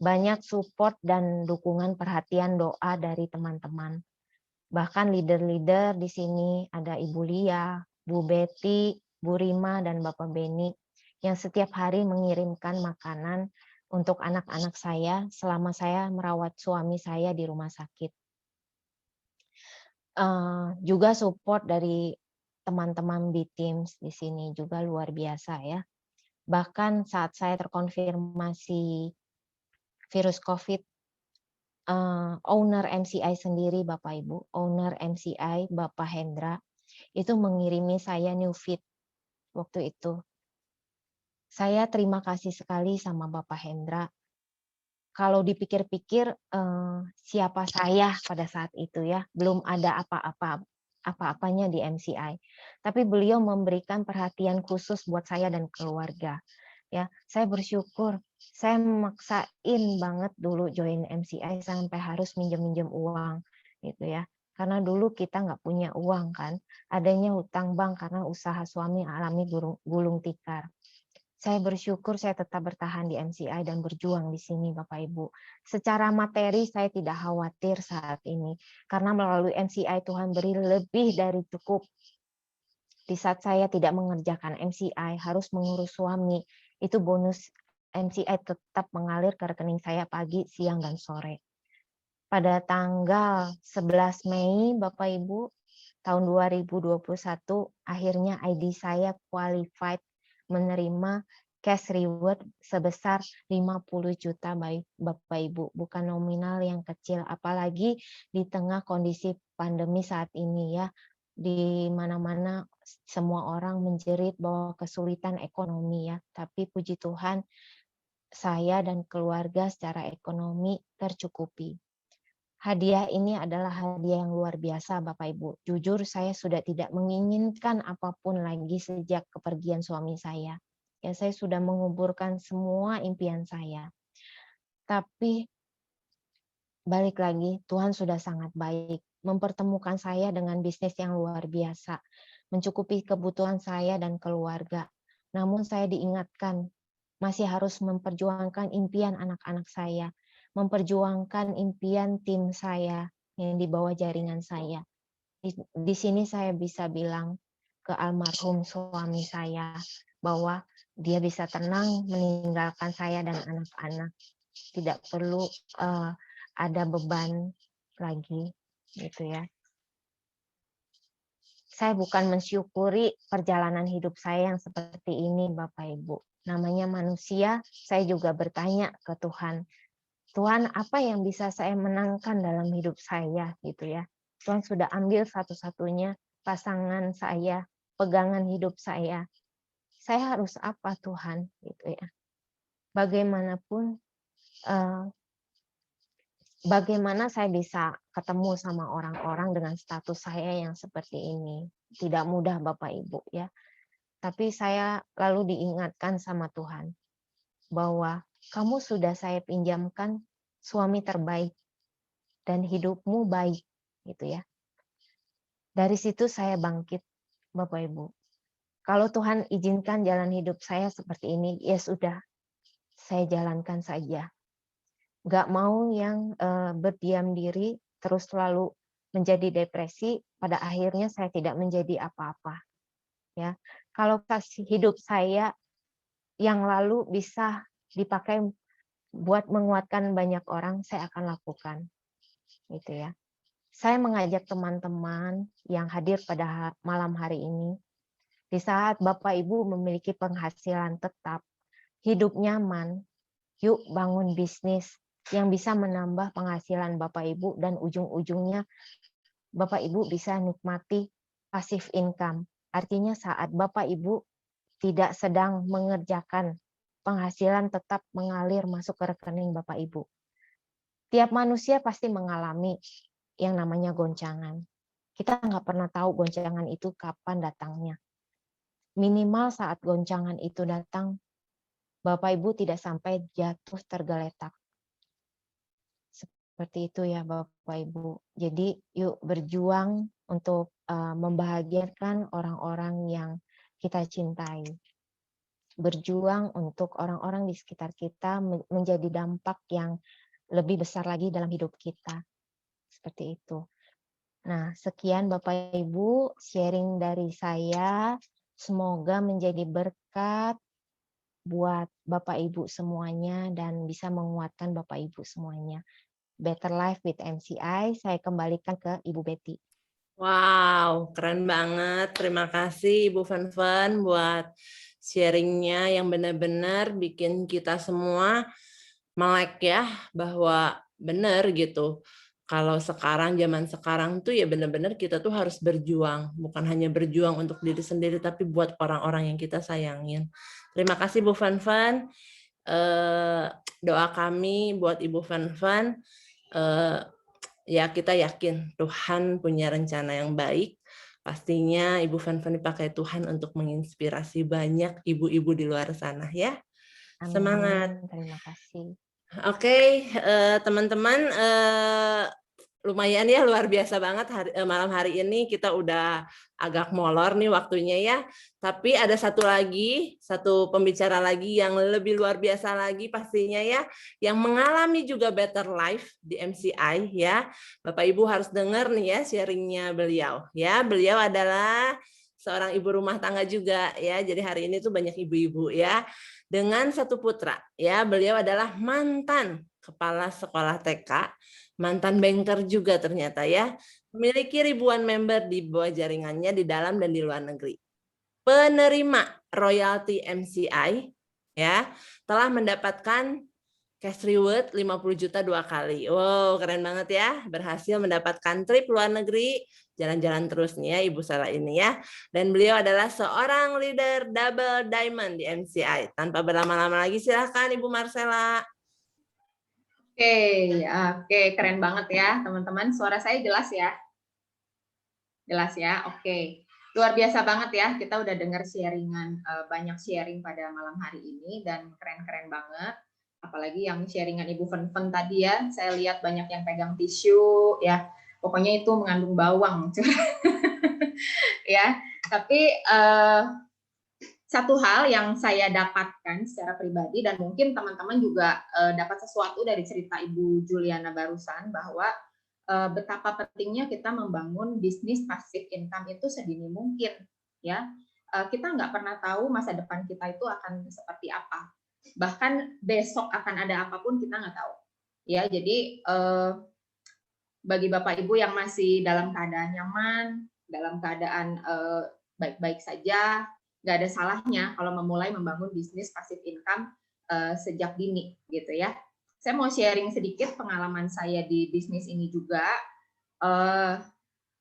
Banyak support dan dukungan perhatian doa dari teman-teman. Bahkan leader-leader di sini ada Ibu Lia, Bu Betty, Bu Rima, dan Bapak Beni yang setiap hari mengirimkan makanan untuk anak-anak saya selama saya merawat suami saya di rumah sakit. Juga support dari teman-teman B-Teams di sini juga luar biasa ya. Bahkan saat saya terkonfirmasi virus COVID, owner MCI sendiri Bapak Ibu, owner MCI Bapak Hendra, itu mengirimi saya new feed waktu itu. Saya terima kasih sekali sama Bapak Hendra. Kalau dipikir-pikir siapa saya pada saat itu ya, belum ada apa-apanya di MCI. Tapi beliau memberikan perhatian khusus buat saya dan keluarga. Ya, saya bersyukur. Saya memaksain banget dulu join MCI sampai harus minjem uang gitu ya. Karena dulu kita nggak punya uang kan, adanya hutang bank karena usaha suami alami gulung tikar. Saya bersyukur saya tetap bertahan di MCI dan berjuang di sini Bapak Ibu. Secara materi saya tidak khawatir saat ini. Karena melalui MCI Tuhan beri lebih dari cukup. Di saat saya tidak mengerjakan MCI, harus mengurus suami, itu bonus MCI tetap mengalir ke rekening saya pagi, siang, dan sore. Pada tanggal 11 Mei Bapak Ibu, tahun 2021, akhirnya ID saya qualified menerima cash reward sebesar 50 juta Bapak Ibu, bukan nominal yang kecil, apalagi di tengah kondisi pandemi saat ini ya, di mana-mana semua orang menjerit bahwa kesulitan ekonomi ya, tapi puji Tuhan saya dan keluarga secara ekonomi tercukupi. Hadiah ini adalah hadiah yang luar biasa Bapak Ibu. Jujur saya sudah tidak menginginkan apapun lagi sejak kepergian suami saya. Ya, saya sudah menguburkan semua impian saya. Tapi balik lagi, Tuhan sudah sangat baik. Mempertemukan saya dengan bisnis yang luar biasa. Mencukupi kebutuhan saya dan keluarga. Namun saya diingatkan, masih harus memperjuangkan impian anak-anak saya. Memperjuangkan impian tim saya yang di bawah jaringan saya. Di sini saya bisa bilang ke almarhum suami saya bahwa dia bisa tenang meninggalkan saya dan anak-anak. Tidak perlu ada beban lagi gitu ya. Saya bukan mensyukuri perjalanan hidup saya yang seperti ini Bapak Ibu. Namanya manusia, saya juga bertanya ke Tuhan. Tuhan, apa yang bisa saya menangkan dalam hidup saya gitu ya. Tuhan sudah ambil satu-satunya pasangan saya, pegangan hidup saya. Saya harus apa Tuhan gitu ya. Bagaimanapun bagaimana saya bisa ketemu sama orang-orang dengan status saya yang seperti ini. Tidak mudah Bapak Ibu ya. Tapi saya lalu diingatkan sama Tuhan bahwa kamu sudah saya pinjamkan suami terbaik dan hidupmu baik gitu ya. Dari situ saya bangkit Bapak Ibu. Kalau Tuhan izinkan jalan hidup saya seperti ini, ya sudah, saya jalankan saja. Gak mau yang berdiam diri terus selalu menjadi depresi, pada akhirnya saya tidak menjadi apa-apa. Ya, kalau kasih hidup saya yang lalu bisa dipakai buat menguatkan banyak orang, saya akan lakukan. Gitu ya. Saya mengajak teman-teman yang hadir pada malam hari ini, di saat Bapak Ibu memiliki penghasilan tetap, hidup nyaman, yuk bangun bisnis yang bisa menambah penghasilan Bapak Ibu dan ujung-ujungnya Bapak Ibu bisa nikmati passive income. Artinya saat Bapak Ibu tidak sedang mengerjakan, penghasilan tetap mengalir masuk ke rekening Bapak Ibu. Tiap manusia pasti mengalami yang namanya goncangan. Kita nggak pernah tahu goncangan itu kapan datangnya. Minimal saat goncangan itu datang, Bapak Ibu tidak sampai jatuh tergeletak. Seperti itu ya Bapak Ibu. Jadi yuk berjuang untuk membahagiakan orang-orang yang kita cintai. Berjuang untuk orang-orang di sekitar kita menjadi dampak yang lebih besar lagi dalam hidup kita. Seperti itu. Nah, sekian Bapak Ibu sharing dari saya. Semoga menjadi berkat buat Bapak Ibu semuanya dan bisa menguatkan Bapak Ibu semuanya. Better Life with MCI, saya kembalikan ke Ibu Betty. Wow, keren banget. Terima kasih Ibu Fen buat sharingnya yang benar-benar bikin kita semua melek ya, bahwa benar gitu. Kalau sekarang, zaman sekarang tuh ya benar-benar kita tuh harus berjuang. Bukan hanya berjuang untuk diri sendiri, tapi buat orang-orang yang kita sayangin. Terima kasih Bu Fanfan. Doa kami buat Ibu Fanfan, ya kita yakin Tuhan punya rencana yang baik. Pastinya Ibu Fanfan dipakai Tuhan untuk menginspirasi banyak ibu-ibu di luar sana ya. Semangat. Amin. Terima kasih. Oke, teman-teman, lumayan ya, luar biasa banget malam hari ini kita udah agak molor nih waktunya ya. Tapi ada satu pembicara lagi yang lebih luar biasa lagi pastinya ya, yang mengalami juga better life di MCI ya. Bapak Ibu harus dengar nih ya sharingnya beliau ya. Beliau adalah seorang ibu rumah tangga juga ya. Jadi hari ini tuh banyak ibu-ibu ya. Dengan satu putra ya. Beliau adalah mantan kepala sekolah TK, mantan banker juga ternyata ya, memiliki ribuan member di bawah jaringannya di dalam dan di luar negeri. Penerima royalti MCI ya, telah mendapatkan cash reward 50 juta 2 kali. Wow, keren banget ya. Berhasil mendapatkan trip luar negeri, jalan-jalan terus nih ya Ibu Sela ini ya. Dan beliau adalah seorang leader double diamond di MCI. Tanpa berlama-lama lagi silahkan Ibu Marcella. Oke, keren banget ya teman-teman. Suara saya jelas ya? Jelas ya? Oke. Luar biasa banget ya, kita udah dengar sharingan, banyak sharing pada malam hari ini dan keren-keren banget. Apalagi yang sharingan Ibu Fen tadi ya, saya lihat banyak yang pegang tisu ya. Pokoknya itu mengandung bawang. Ya, tapi satu hal yang saya dapatkan secara pribadi dan mungkin teman-teman juga dapat sesuatu dari cerita Ibu Juliana barusan bahwa betapa pentingnya kita membangun bisnis passive income itu sedini mungkin ya. Kita nggak pernah tahu masa depan kita itu akan seperti apa, bahkan besok akan ada apapun kita nggak tahu ya. Jadi bagi Bapak Ibu yang masih dalam keadaan nyaman, dalam keadaan baik-baik saja, nggak ada salahnya kalau memulai membangun bisnis passive income sejak dini gitu ya. Saya mau sharing sedikit pengalaman saya di bisnis ini juga,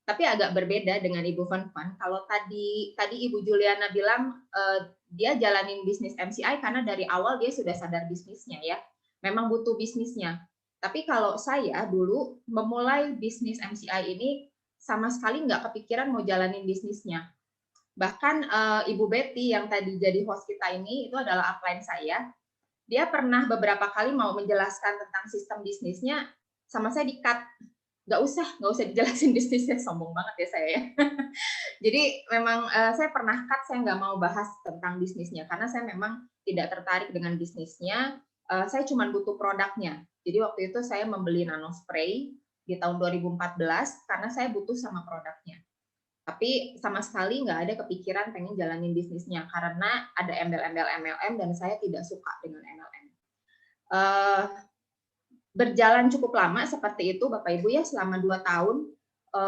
tapi agak berbeda dengan Ibu Fen. Kalau tadi Ibu Juliana bilang dia jalanin bisnis MCI karena dari awal dia sudah sadar bisnisnya ya, memang butuh bisnisnya. Tapi kalau saya dulu memulai bisnis MCI ini sama sekali nggak kepikiran mau jalanin bisnisnya. Bahkan Ibu Betty yang tadi jadi host kita ini itu adalah upline saya. Dia pernah beberapa kali mau menjelaskan tentang sistem bisnisnya, sama saya di-cut. Nggak usah dijelasin bisnisnya, sombong banget ya saya ya. Jadi memang saya pernah cut, saya nggak mau bahas tentang bisnisnya, karena saya memang tidak tertarik dengan bisnisnya, saya cuma butuh produknya. Jadi waktu itu saya membeli nano spray di tahun 2014, karena saya butuh sama produknya. Tapi sama sekali nggak ada kepikiran pengen jalanin bisnisnya karena ada embel-embel MLM dan saya tidak suka dengan MLM. Berjalan cukup lama seperti itu Bapak Ibu ya, selama 2 tahun.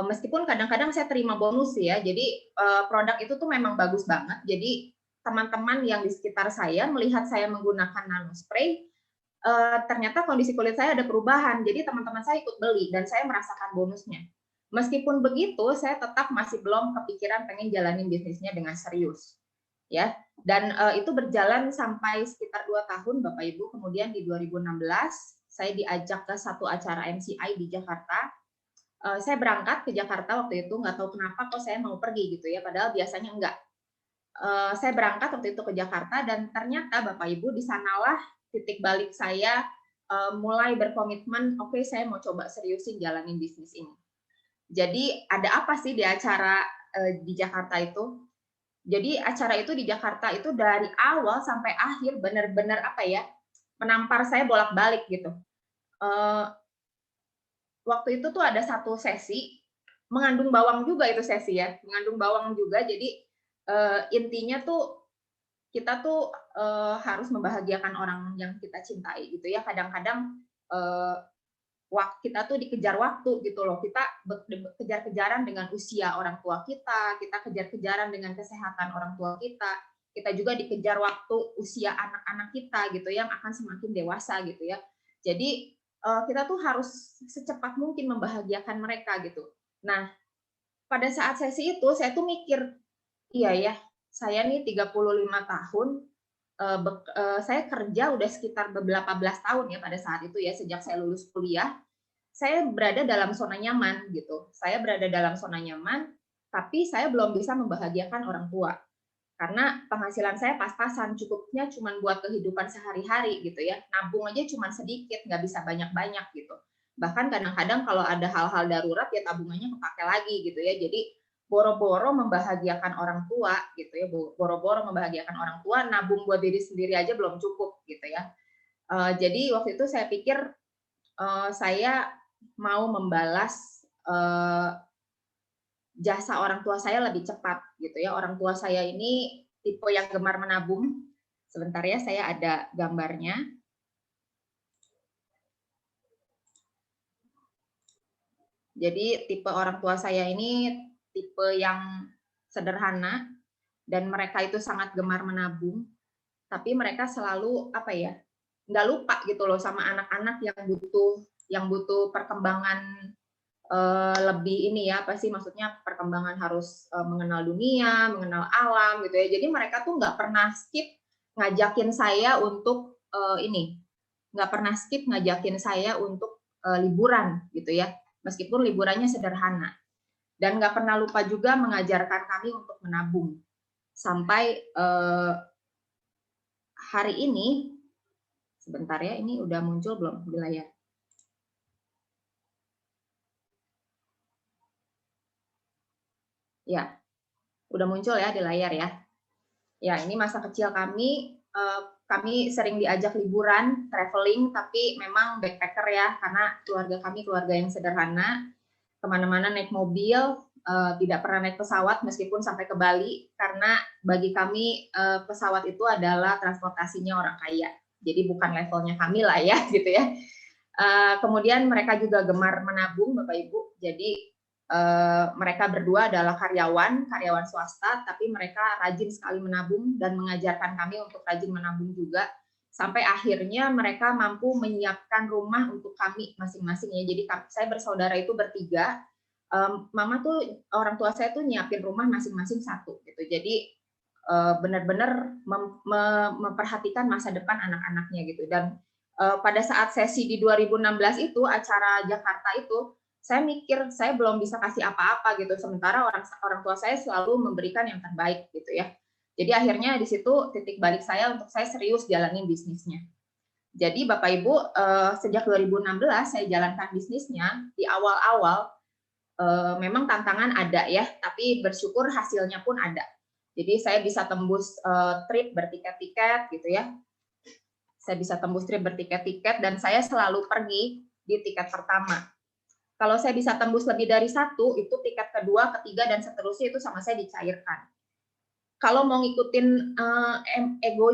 Meskipun kadang-kadang saya terima bonus ya, jadi produk itu tuh memang bagus banget. Jadi teman-teman yang di sekitar saya melihat saya menggunakan nano spray, ternyata kondisi kulit saya ada perubahan. Jadi teman-teman saya ikut beli dan saya merasakan bonusnya. Meskipun begitu, saya tetap masih belum kepikiran pengen jalanin bisnisnya dengan serius, ya. Dan itu berjalan sampai sekitar 2 tahun, Bapak Ibu. Kemudian di 2016, saya diajak ke satu acara MCI di Jakarta. Saya berangkat ke Jakarta waktu itu, nggak tahu kenapa kok saya mau pergi gitu ya, padahal biasanya enggak. Saya berangkat waktu itu ke Jakarta dan ternyata Bapak Ibu di sanalah titik balik saya mulai berkomitmen, oke, saya mau coba seriusin jalanin bisnis ini. Jadi ada apa sih di acara di Jakarta itu? Jadi acara itu di Jakarta itu dari awal sampai akhir benar-benar apa ya, menampar saya bolak-balik gitu. Waktu itu tuh ada satu sesi mengandung bawang juga itu sesi ya, mengandung bawang juga. Jadi intinya tuh kita tuh harus membahagiakan orang yang kita cintai gitu ya. Kadang-kadang kita tuh dikejar waktu gitu loh, kita kejar-kejaran dengan usia orang tua kita kejar-kejaran dengan kesehatan orang tua kita juga dikejar waktu usia anak-anak kita gitu yang akan semakin dewasa gitu ya. Jadi kita tuh harus secepat mungkin membahagiakan mereka gitu. Nah, pada saat sesi itu saya tuh mikir, iya ya, saya nih 35 tahun, saya kerja udah sekitar beberapa belas tahun ya pada saat itu ya, sejak saya lulus kuliah, saya berada dalam zona nyaman gitu. Saya berada dalam zona nyaman, tapi saya belum bisa membahagiakan orang tua. Karena penghasilan saya pas-pasan, cukupnya cuma buat kehidupan sehari-hari gitu ya. Nabung aja cuma sedikit, nggak bisa banyak-banyak gitu. Bahkan kadang-kadang kalau ada hal-hal darurat ya tabungannya kepake lagi gitu ya. Jadi boro-boro membahagiakan orang tua gitu ya, boro-boro membahagiakan orang tua, nabung buat diri sendiri aja belum cukup gitu ya. Jadi waktu itu saya pikir saya mau membalas jasa orang tua saya lebih cepat gitu ya. Orang tua saya ini tipe yang gemar menabung. Sebentar ya, saya ada gambarnya. Jadi tipe orang tua saya ini tipe yang sederhana dan mereka itu sangat gemar menabung. Tapi mereka selalu apa ya? Nggak lupa gitu loh sama anak-anak yang butuh perkembangan lebih ini ya, apa sih maksudnya perkembangan harus mengenal dunia, mengenal alam gitu ya. Jadi mereka tuh nggak pernah skip ngajakin saya untuk nggak pernah skip ngajakin saya untuk liburan gitu ya, meskipun liburannya sederhana. Dan nggak pernah lupa juga mengajarkan kami untuk menabung. Sampai hari ini, sebentar ya, ini udah muncul belum di layar? Ya, udah muncul ya di layar ya. Ya, ini masa kecil kami. Kami sering diajak liburan, traveling, tapi memang backpacker ya, karena keluarga kami keluarga yang sederhana. Kemana-mana naik mobil, tidak pernah naik pesawat meskipun sampai ke Bali, karena bagi kami pesawat itu adalah transportasinya orang kaya. Jadi bukan levelnya kami lah ya, gitu ya. Kemudian mereka juga gemar menabung, Bapak Ibu. Jadi mereka berdua adalah karyawan swasta, tapi mereka rajin sekali menabung dan mengajarkan kami untuk rajin menabung juga. Sampai akhirnya mereka mampu menyiapkan rumah untuk kami masing-masing ya. Jadi saya bersaudara itu bertiga. Mama tuh, orang tua saya tuh nyiapin rumah masing-masing satu gitu. Jadi benar-benar memperhatikan masa depan anak-anaknya gitu. Dan pada saat sesi di 2016 itu, acara Jakarta itu, saya mikir saya belum bisa kasih apa-apa gitu, sementara orang tua saya selalu memberikan yang terbaik gitu ya. Jadi akhirnya di situ titik balik saya untuk saya serius jalanin bisnisnya. Jadi Bapak Ibu, sejak 2016 saya jalankan bisnisnya. Di awal-awal memang tantangan ada ya, tapi bersyukur hasilnya pun ada. Jadi saya bisa tembus trip bertiket-tiket gitu ya. Saya bisa tembus trip bertiket-tiket dan saya selalu pergi di tiket pertama. Kalau saya bisa tembus lebih dari satu, itu tiket kedua, ketiga, dan seterusnya itu sama saya dicairkan. Kalau mau ngikutin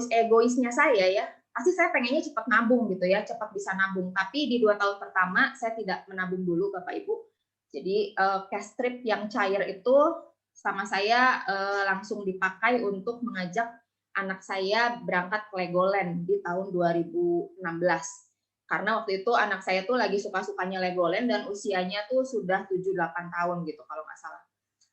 egoisnya saya ya, pasti saya pengennya cepat nabung gitu ya, cepat bisa nabung. Tapi di 2 tahun pertama saya tidak menabung dulu, Bapak Ibu. Jadi cash trip yang cair itu sama saya langsung dipakai untuk mengajak anak saya berangkat ke Legoland di tahun 2016. Karena waktu itu anak saya tuh lagi suka-sukanya Legoland dan usianya tuh sudah 7-8 tahun gitu kalau nggak salah.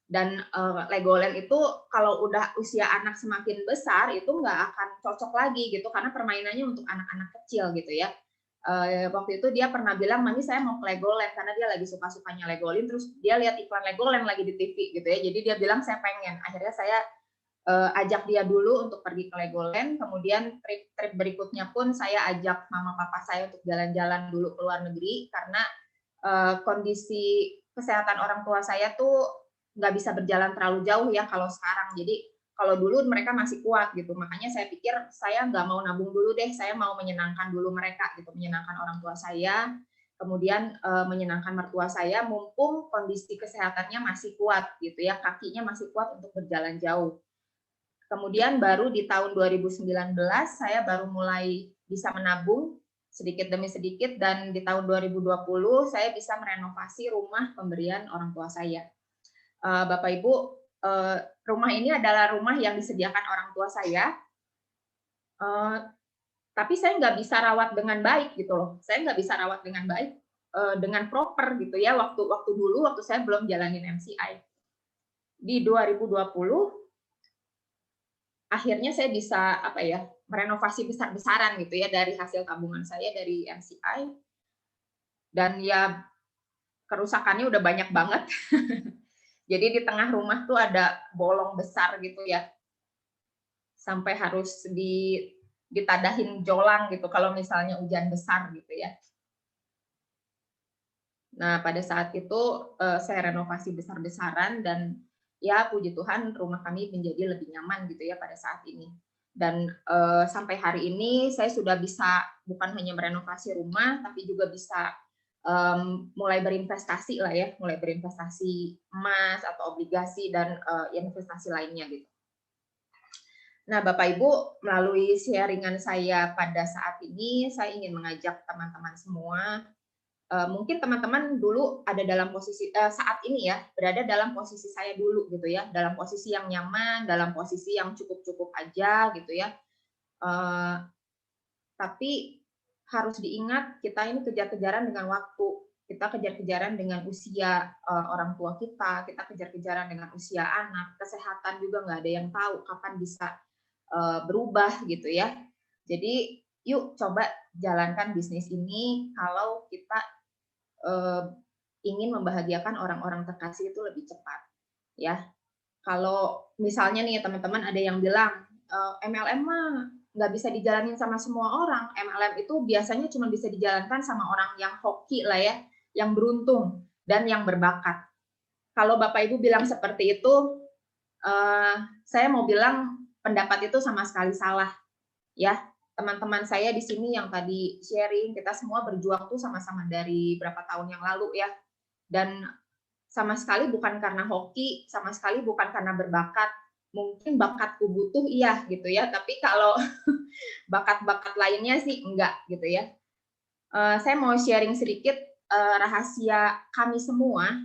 Dan Legoland itu kalau udah usia anak semakin besar itu nggak akan cocok lagi gitu, karena permainannya untuk anak-anak kecil gitu ya. Waktu itu dia pernah bilang, Mami saya mau ke Legoland, karena dia lagi suka-sukanya Legoland, terus dia lihat iklan Legoland lagi di TV gitu ya, jadi dia bilang saya pengen. Akhirnya saya ajak dia dulu untuk pergi ke Legoland, kemudian trip berikutnya pun saya ajak mama papa saya untuk jalan-jalan dulu ke luar negeri, karena kondisi kesehatan orang tua saya tuh nggak bisa berjalan terlalu jauh ya kalau sekarang. Jadi kalau dulu mereka masih kuat gitu, makanya saya pikir saya nggak mau nabung dulu deh, saya mau menyenangkan dulu mereka gitu, menyenangkan orang tua saya, kemudian menyenangkan mertua saya, mumpung kondisi kesehatannya masih kuat gitu ya, kakinya masih kuat untuk berjalan jauh. Kemudian baru di tahun 2019 saya baru mulai bisa menabung sedikit demi sedikit, dan di tahun 2020 saya bisa merenovasi rumah pemberian orang tua saya. Bapak Ibu, rumah ini adalah rumah yang disediakan orang tua saya. tapi saya nggak bisa rawat dengan baik gitu loh. Saya nggak bisa rawat dengan baik, dengan proper gitu ya, waktu dulu waktu saya belum jalanin MCI. Di 2020 akhirnya saya bisa merenovasi besar-besaran gitu ya dari hasil tabungan saya dari MCI, dan ya kerusakannya udah banyak banget. Jadi di tengah rumah tuh ada bolong besar gitu ya, sampai harus ditadahin jolang gitu kalau misalnya hujan besar gitu ya. Nah, pada saat itu saya renovasi besar-besaran, dan ya puji Tuhan rumah kami menjadi lebih nyaman gitu ya pada saat ini. Dan sampai hari ini saya sudah bisa bukan hanya merenovasi rumah, tapi juga bisa mulai berinvestasi lah ya, mulai berinvestasi emas atau obligasi dan investasi lainnya gitu. Nah, Bapak Ibu, melalui sharingan saya pada saat ini, saya ingin mengajak teman-teman semua, mungkin teman-teman dulu ada dalam posisi saat ini ya, berada dalam posisi saya dulu gitu ya, dalam posisi yang nyaman, dalam posisi yang cukup-cukup aja gitu ya. Tapi harus diingat, kita ini kejar-kejaran dengan waktu, kita kejar-kejaran dengan usia orang tua kita kejar-kejaran dengan usia anak, kesehatan juga nggak ada yang tahu kapan bisa berubah gitu ya. Jadi yuk coba jalankan bisnis ini kalau kita ingin membahagiakan orang-orang terkasih itu lebih cepat ya. Kalau misalnya nih teman-teman ada yang bilang MLM mah nggak bisa dijalanin sama semua orang. MLM itu biasanya cuma bisa dijalankan sama orang yang hoki lah ya, yang beruntung dan yang berbakat. Kalau Bapak Ibu bilang seperti itu, saya mau bilang pendapat itu sama sekali salah ya. Teman-teman saya di sini yang tadi sharing, kita semua berjuang tuh sama-sama dari berapa tahun yang lalu ya, dan sama sekali bukan karena hoki, sama sekali bukan karena berbakat. Mungkin bakatku butuh iya gitu ya, tapi kalau bakat-bakat lainnya sih enggak gitu ya. Saya mau sharing sedikit rahasia kami semua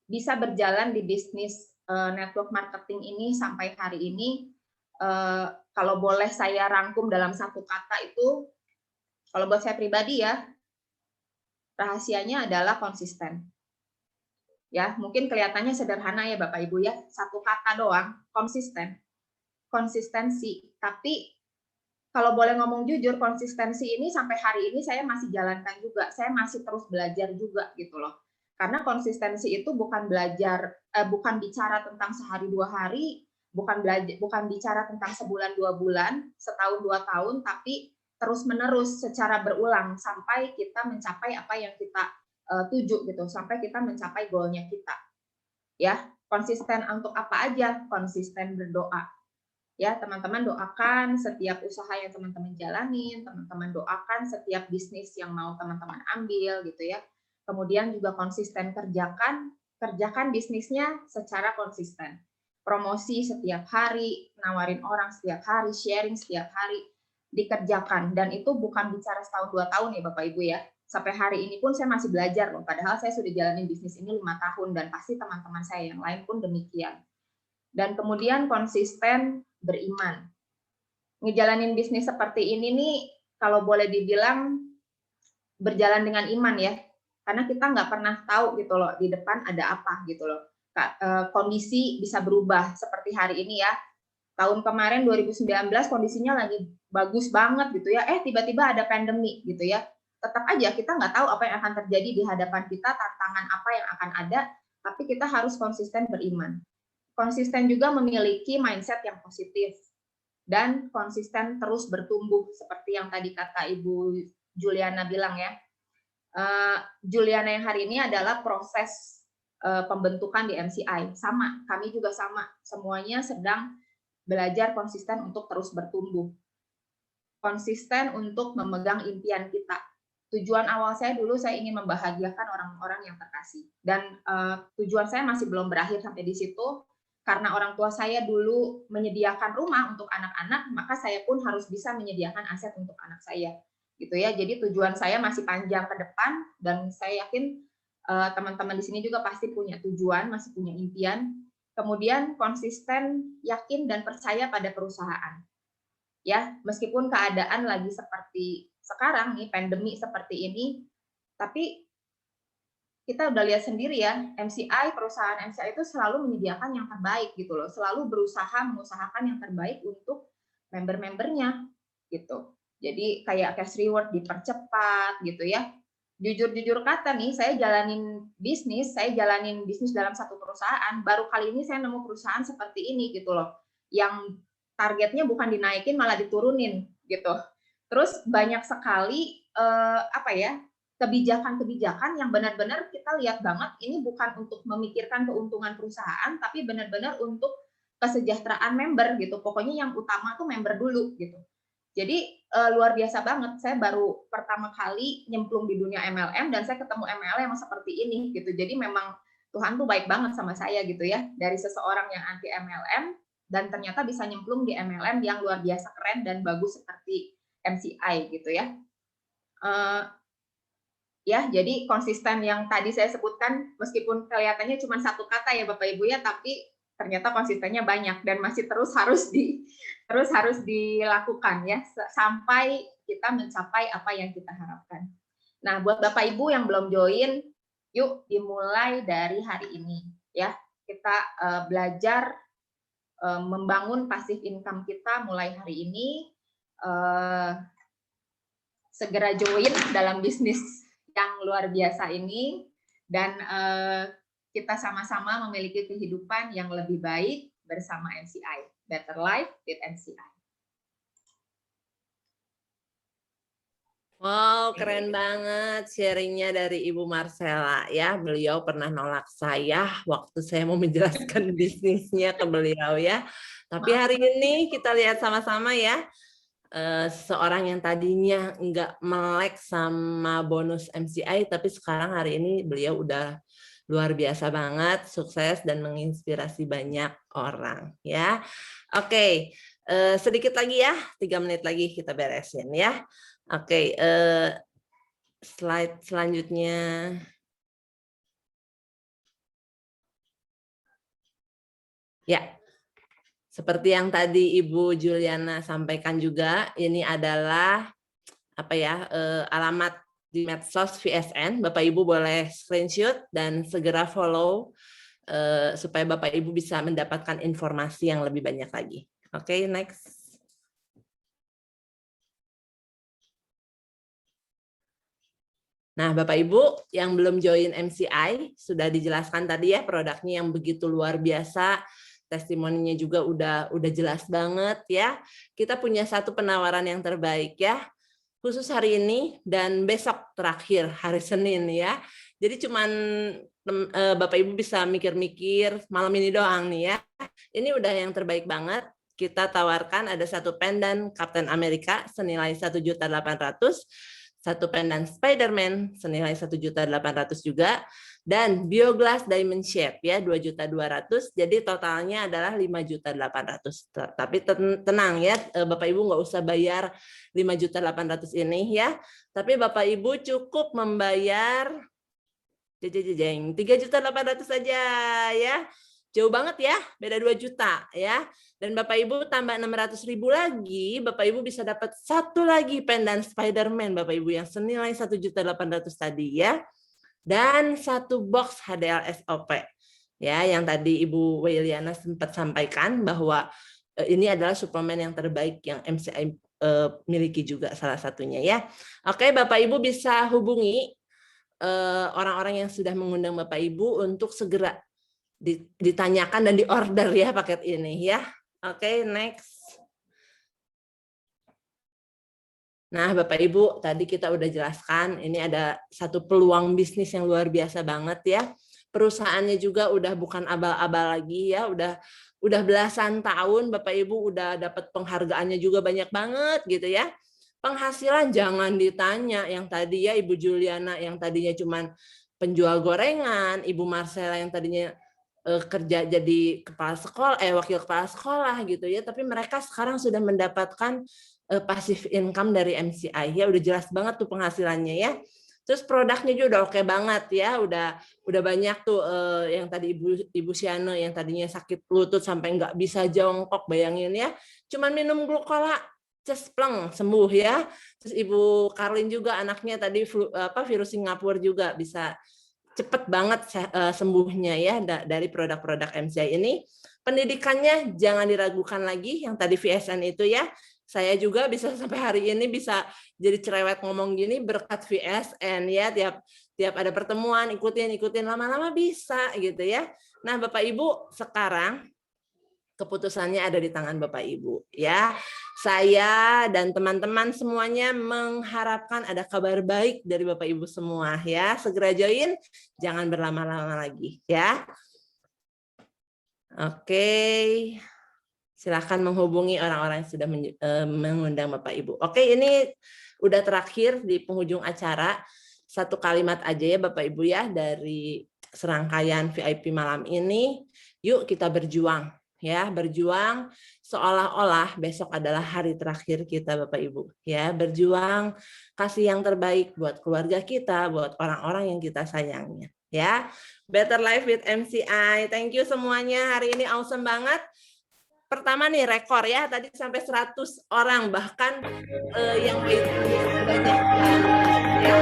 bisa berjalan di bisnis network marketing ini sampai hari ini. Kalau boleh saya rangkum dalam satu kata itu, kalau buat saya pribadi ya, rahasianya adalah konsisten. Ya, mungkin kelihatannya sederhana ya Bapak Ibu ya, satu kata doang, konsisten. Konsistensi. Tapi kalau boleh ngomong jujur, konsistensi ini sampai hari ini saya masih jalankan juga. Saya masih terus belajar juga gitu loh. Karena konsistensi itu bukan bukan bicara tentang sehari dua hari, bukan bicara tentang sebulan dua bulan, setahun dua tahun, tapi terus menerus secara berulang sampai kita mencapai apa yang kita tuju gitu, sampai kita mencapai goalnya kita. Ya, konsisten untuk apa aja? Konsisten berdoa. Ya, teman-teman doakan setiap usaha yang teman-teman jalanin, teman-teman doakan setiap bisnis yang mau teman-teman ambil gitu ya. Kemudian juga konsisten kerjakan bisnisnya secara konsisten. Promosi setiap hari, nawarin orang setiap hari, sharing setiap hari, dikerjakan. Dan itu bukan bicara setahun 2 tahun ya Bapak Ibu ya. Sampai hari ini pun saya masih belajar loh, padahal saya sudah jalanin bisnis ini 5 tahun, dan pasti teman-teman saya yang lain pun demikian. Dan kemudian konsisten beriman. Ngejalanin bisnis seperti ini nih, kalau boleh dibilang berjalan dengan iman ya, karena kita nggak pernah tahu gitu loh, di depan ada apa gitu loh. Kondisi bisa berubah seperti hari ini ya. Tahun kemarin 2019 kondisinya lagi bagus banget gitu ya, tiba-tiba ada pandemi gitu ya. Tetap aja kita nggak tahu apa yang akan terjadi di hadapan kita, tantangan apa yang akan ada, tapi kita harus konsisten beriman. Konsisten juga memiliki mindset yang positif, dan konsisten terus bertumbuh seperti yang tadi kata Ibu Juliana bilang ya. Juliana yang hari ini adalah proses pembentukan di MCI. Sama, kami juga sama. Semuanya sedang belajar konsisten untuk terus bertumbuh. Konsisten untuk memegang impian kita. Tujuan awal saya dulu, saya ingin membahagiakan orang-orang yang terkasih. Dan tujuan saya masih belum berakhir sampai di situ. Karena orang tua saya dulu menyediakan rumah untuk anak-anak, maka saya pun harus bisa menyediakan aset untuk anak saya. Gitu ya. Jadi tujuan saya masih panjang ke depan, dan saya yakin teman-teman di sini juga pasti punya tujuan, masih punya impian. Kemudian konsisten, yakin dan percaya pada perusahaan. ya, meskipun keadaan lagi seperti sekarang nih, pandemi seperti ini, tapi kita udah lihat sendiri ya, perusahaan MCI itu selalu menyediakan yang terbaik gitu loh, selalu berusaha mengusahakan yang terbaik untuk member-membernya gitu. Jadi kayak cash reward dipercepat gitu ya. Jujur kata nih, saya jalanin bisnis dalam satu perusahaan, baru kali ini saya nemu perusahaan seperti ini gitu loh, yang targetnya bukan dinaikin malah diturunin gitu. Terus banyak sekali kebijakan-kebijakan yang benar-benar kita lihat banget ini bukan untuk memikirkan keuntungan perusahaan, tapi benar-benar untuk kesejahteraan member gitu. Pokoknya yang utama tuh member dulu gitu. Jadi luar biasa banget. Saya baru pertama kali nyemplung di dunia MLM dan saya ketemu MLM yang seperti ini gitu. Jadi memang Tuhan tuh baik banget sama saya gitu ya. Dari seseorang yang anti MLM dan ternyata bisa nyemplung di MLM yang luar biasa keren dan bagus seperti MCI gitu ya. Ya, jadi konsisten yang tadi saya sebutkan, meskipun kelihatannya cuma satu kata ya Bapak Ibu ya, tapi ternyata konsistennya banyak dan masih terus harus dilakukan ya sampai kita mencapai apa yang kita harapkan. Nah, buat Bapak Ibu yang belum join, yuk dimulai dari hari ini ya. Kita belajar membangun passive income kita mulai hari ini. Segera join dalam bisnis yang luar biasa ini dan kita sama-sama memiliki kehidupan yang lebih baik bersama MCI. Better Life with MCI. Wow, keren banget sharingnya dari Ibu Marcella ya. Beliau pernah nolak saya waktu saya mau menjelaskan bisnisnya ke beliau ya. Tapi hari ini kita lihat sama-sama ya. Seorang yang tadinya nggak melek sama bonus MCI, tapi sekarang hari ini beliau udah luar biasa banget, sukses dan menginspirasi banyak orang ya. Oke, sedikit lagi ya, 3 menit lagi kita beresin ya. Oke, slide selanjutnya. Ya. Seperti yang tadi Ibu Juliana sampaikan juga, ini adalah alamat di medsos VSN. Bapak Ibu boleh screenshot dan segera follow supaya Bapak Ibu bisa mendapatkan informasi yang lebih banyak lagi. Oke, next. Nah, Bapak Ibu yang belum join MCI, sudah dijelaskan tadi ya produknya yang begitu luar biasa. Testimoninya juga udah jelas banget ya. Kita punya satu penawaran yang terbaik ya. Khusus hari ini dan besok terakhir hari Senin ya. Jadi cuman Bapak Ibu bisa mikir-mikir malam ini doang nih ya. Ini udah yang terbaik banget. Kita tawarkan ada satu pendan Captain America senilai 1.800.000, satu pendan Spider-Man senilai 1.800.000 juga. Dan Bioglass Diamond Shape ya 2.200.000, jadi totalnya adalah 5.800.000. Tapi tenang ya Bapak Ibu nggak usah bayar 5.800.000 ini ya. Tapi Bapak Ibu cukup membayar 3.800.000 saja ya. Jauh banget ya, beda 2 juta ya. Dan Bapak Ibu tambah 600.000 lagi, Bapak Ibu bisa dapat satu lagi pendan Spider-Man Bapak Ibu yang senilai 1.800.000 tadi ya. Dan satu box HDL SOP ya yang tadi Ibu Wailiana sempat sampaikan bahwa ini adalah suplemen yang terbaik yang MCI miliki juga salah satunya ya. Oke, Bapak Ibu bisa hubungi orang-orang yang sudah mengundang Bapak Ibu untuk segera ditanyakan dan diorder ya paket ini ya. Oke, next. Nah, Bapak Ibu, tadi kita udah jelaskan ini ada satu peluang bisnis yang luar biasa banget ya. Perusahaannya juga udah bukan abal-abal lagi ya, udah belasan tahun Bapak Ibu udah dapat penghargaannya juga banyak banget gitu ya. Penghasilan jangan ditanya, yang tadi ya Ibu Juliana yang tadinya cuman penjual gorengan, Ibu Marcella yang tadinya kerja jadi wakil kepala sekolah gitu ya, tapi mereka sekarang sudah mendapatkan passive income dari MCI ya, udah jelas banget tuh penghasilannya ya. Terus produknya juga udah oke banget ya, udah banyak tuh yang tadi Ibu Siana yang tadinya sakit lutut sampai nggak bisa jongkok, bayangin ya, cuman minum glukola cespleng sembuh ya. Terus Ibu Karlin juga anaknya tadi virus Singapura juga bisa cepet banget sembuhnya ya dari produk-produk MCI ini. Pendidikannya jangan diragukan lagi yang tadi VSN itu ya. Saya juga bisa sampai hari ini bisa jadi cerewet ngomong gini berkat VSN ya, tiap ada pertemuan ikutin lama-lama bisa gitu ya. Nah, Bapak Ibu, sekarang keputusannya ada di tangan Bapak Ibu ya. Saya dan teman-teman semuanya mengharapkan ada kabar baik dari Bapak Ibu semua ya. Segera join, jangan berlama-lama lagi ya. Oke. Silakan menghubungi orang-orang yang sudah mengundang Bapak Ibu. Oke, ini udah terakhir di penghujung acara. Satu kalimat aja ya Bapak Ibu ya dari serangkaian VIP malam ini. Yuk kita berjuang ya, berjuang seolah-olah besok adalah hari terakhir kita Bapak Ibu ya. Berjuang kasih yang terbaik buat keluarga kita, buat orang-orang yang kita sayangnya ya. Better Life with MCI. Thank you semuanya. Hari ini awesome banget. Pertama nih rekor ya, tadi sampai 100 orang, bahkan yang waiting banyak ya.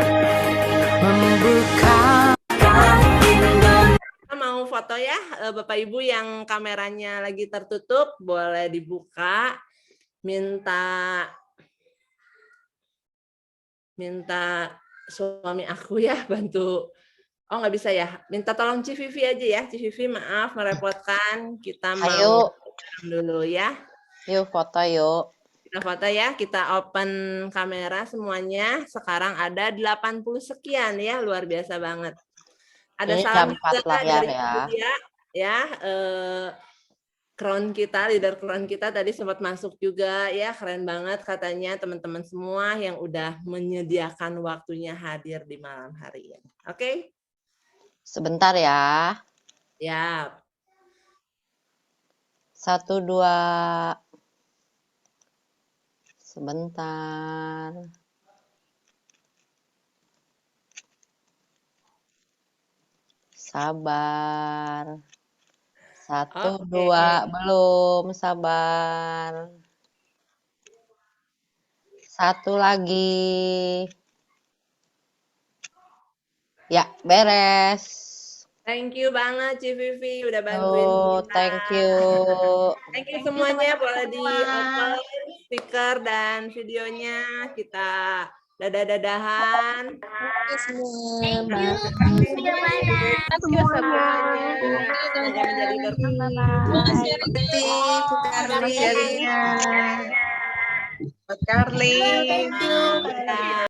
Kita mau foto ya, Bapak Ibu yang kameranya lagi tertutup, boleh dibuka. Minta suami aku ya bantu. Oh nggak bisa ya, minta tolong Civivi aja ya, Civivi maaf merepotkan, kita mau dulu ya. Yuk foto yuk. Kita foto ya, kita open kamera semuanya. Sekarang ada 80 sekian ya, luar biasa banget. Ada ini salam jam 4 juga layar dari ya. Budia, ya. Crown kita, leader crown kita tadi sempat masuk juga ya, keren banget katanya teman-teman semua yang udah menyediakan waktunya hadir di malam hari ini. Oke? Sebentar ya. Ya. 1, 2. Sebentar. Sabar. 1, 2, belum, sabar. 1 lagi. Ya, beres. Thank you banget Civivi udah bantuin kita. Thank you. Thank you semuanya, boleh di open speaker dan videonya. Kita dadah-dadahan. Thank you. See you later. Thank you semuanya. Semoga menjadi berkah. Carly. Thank you.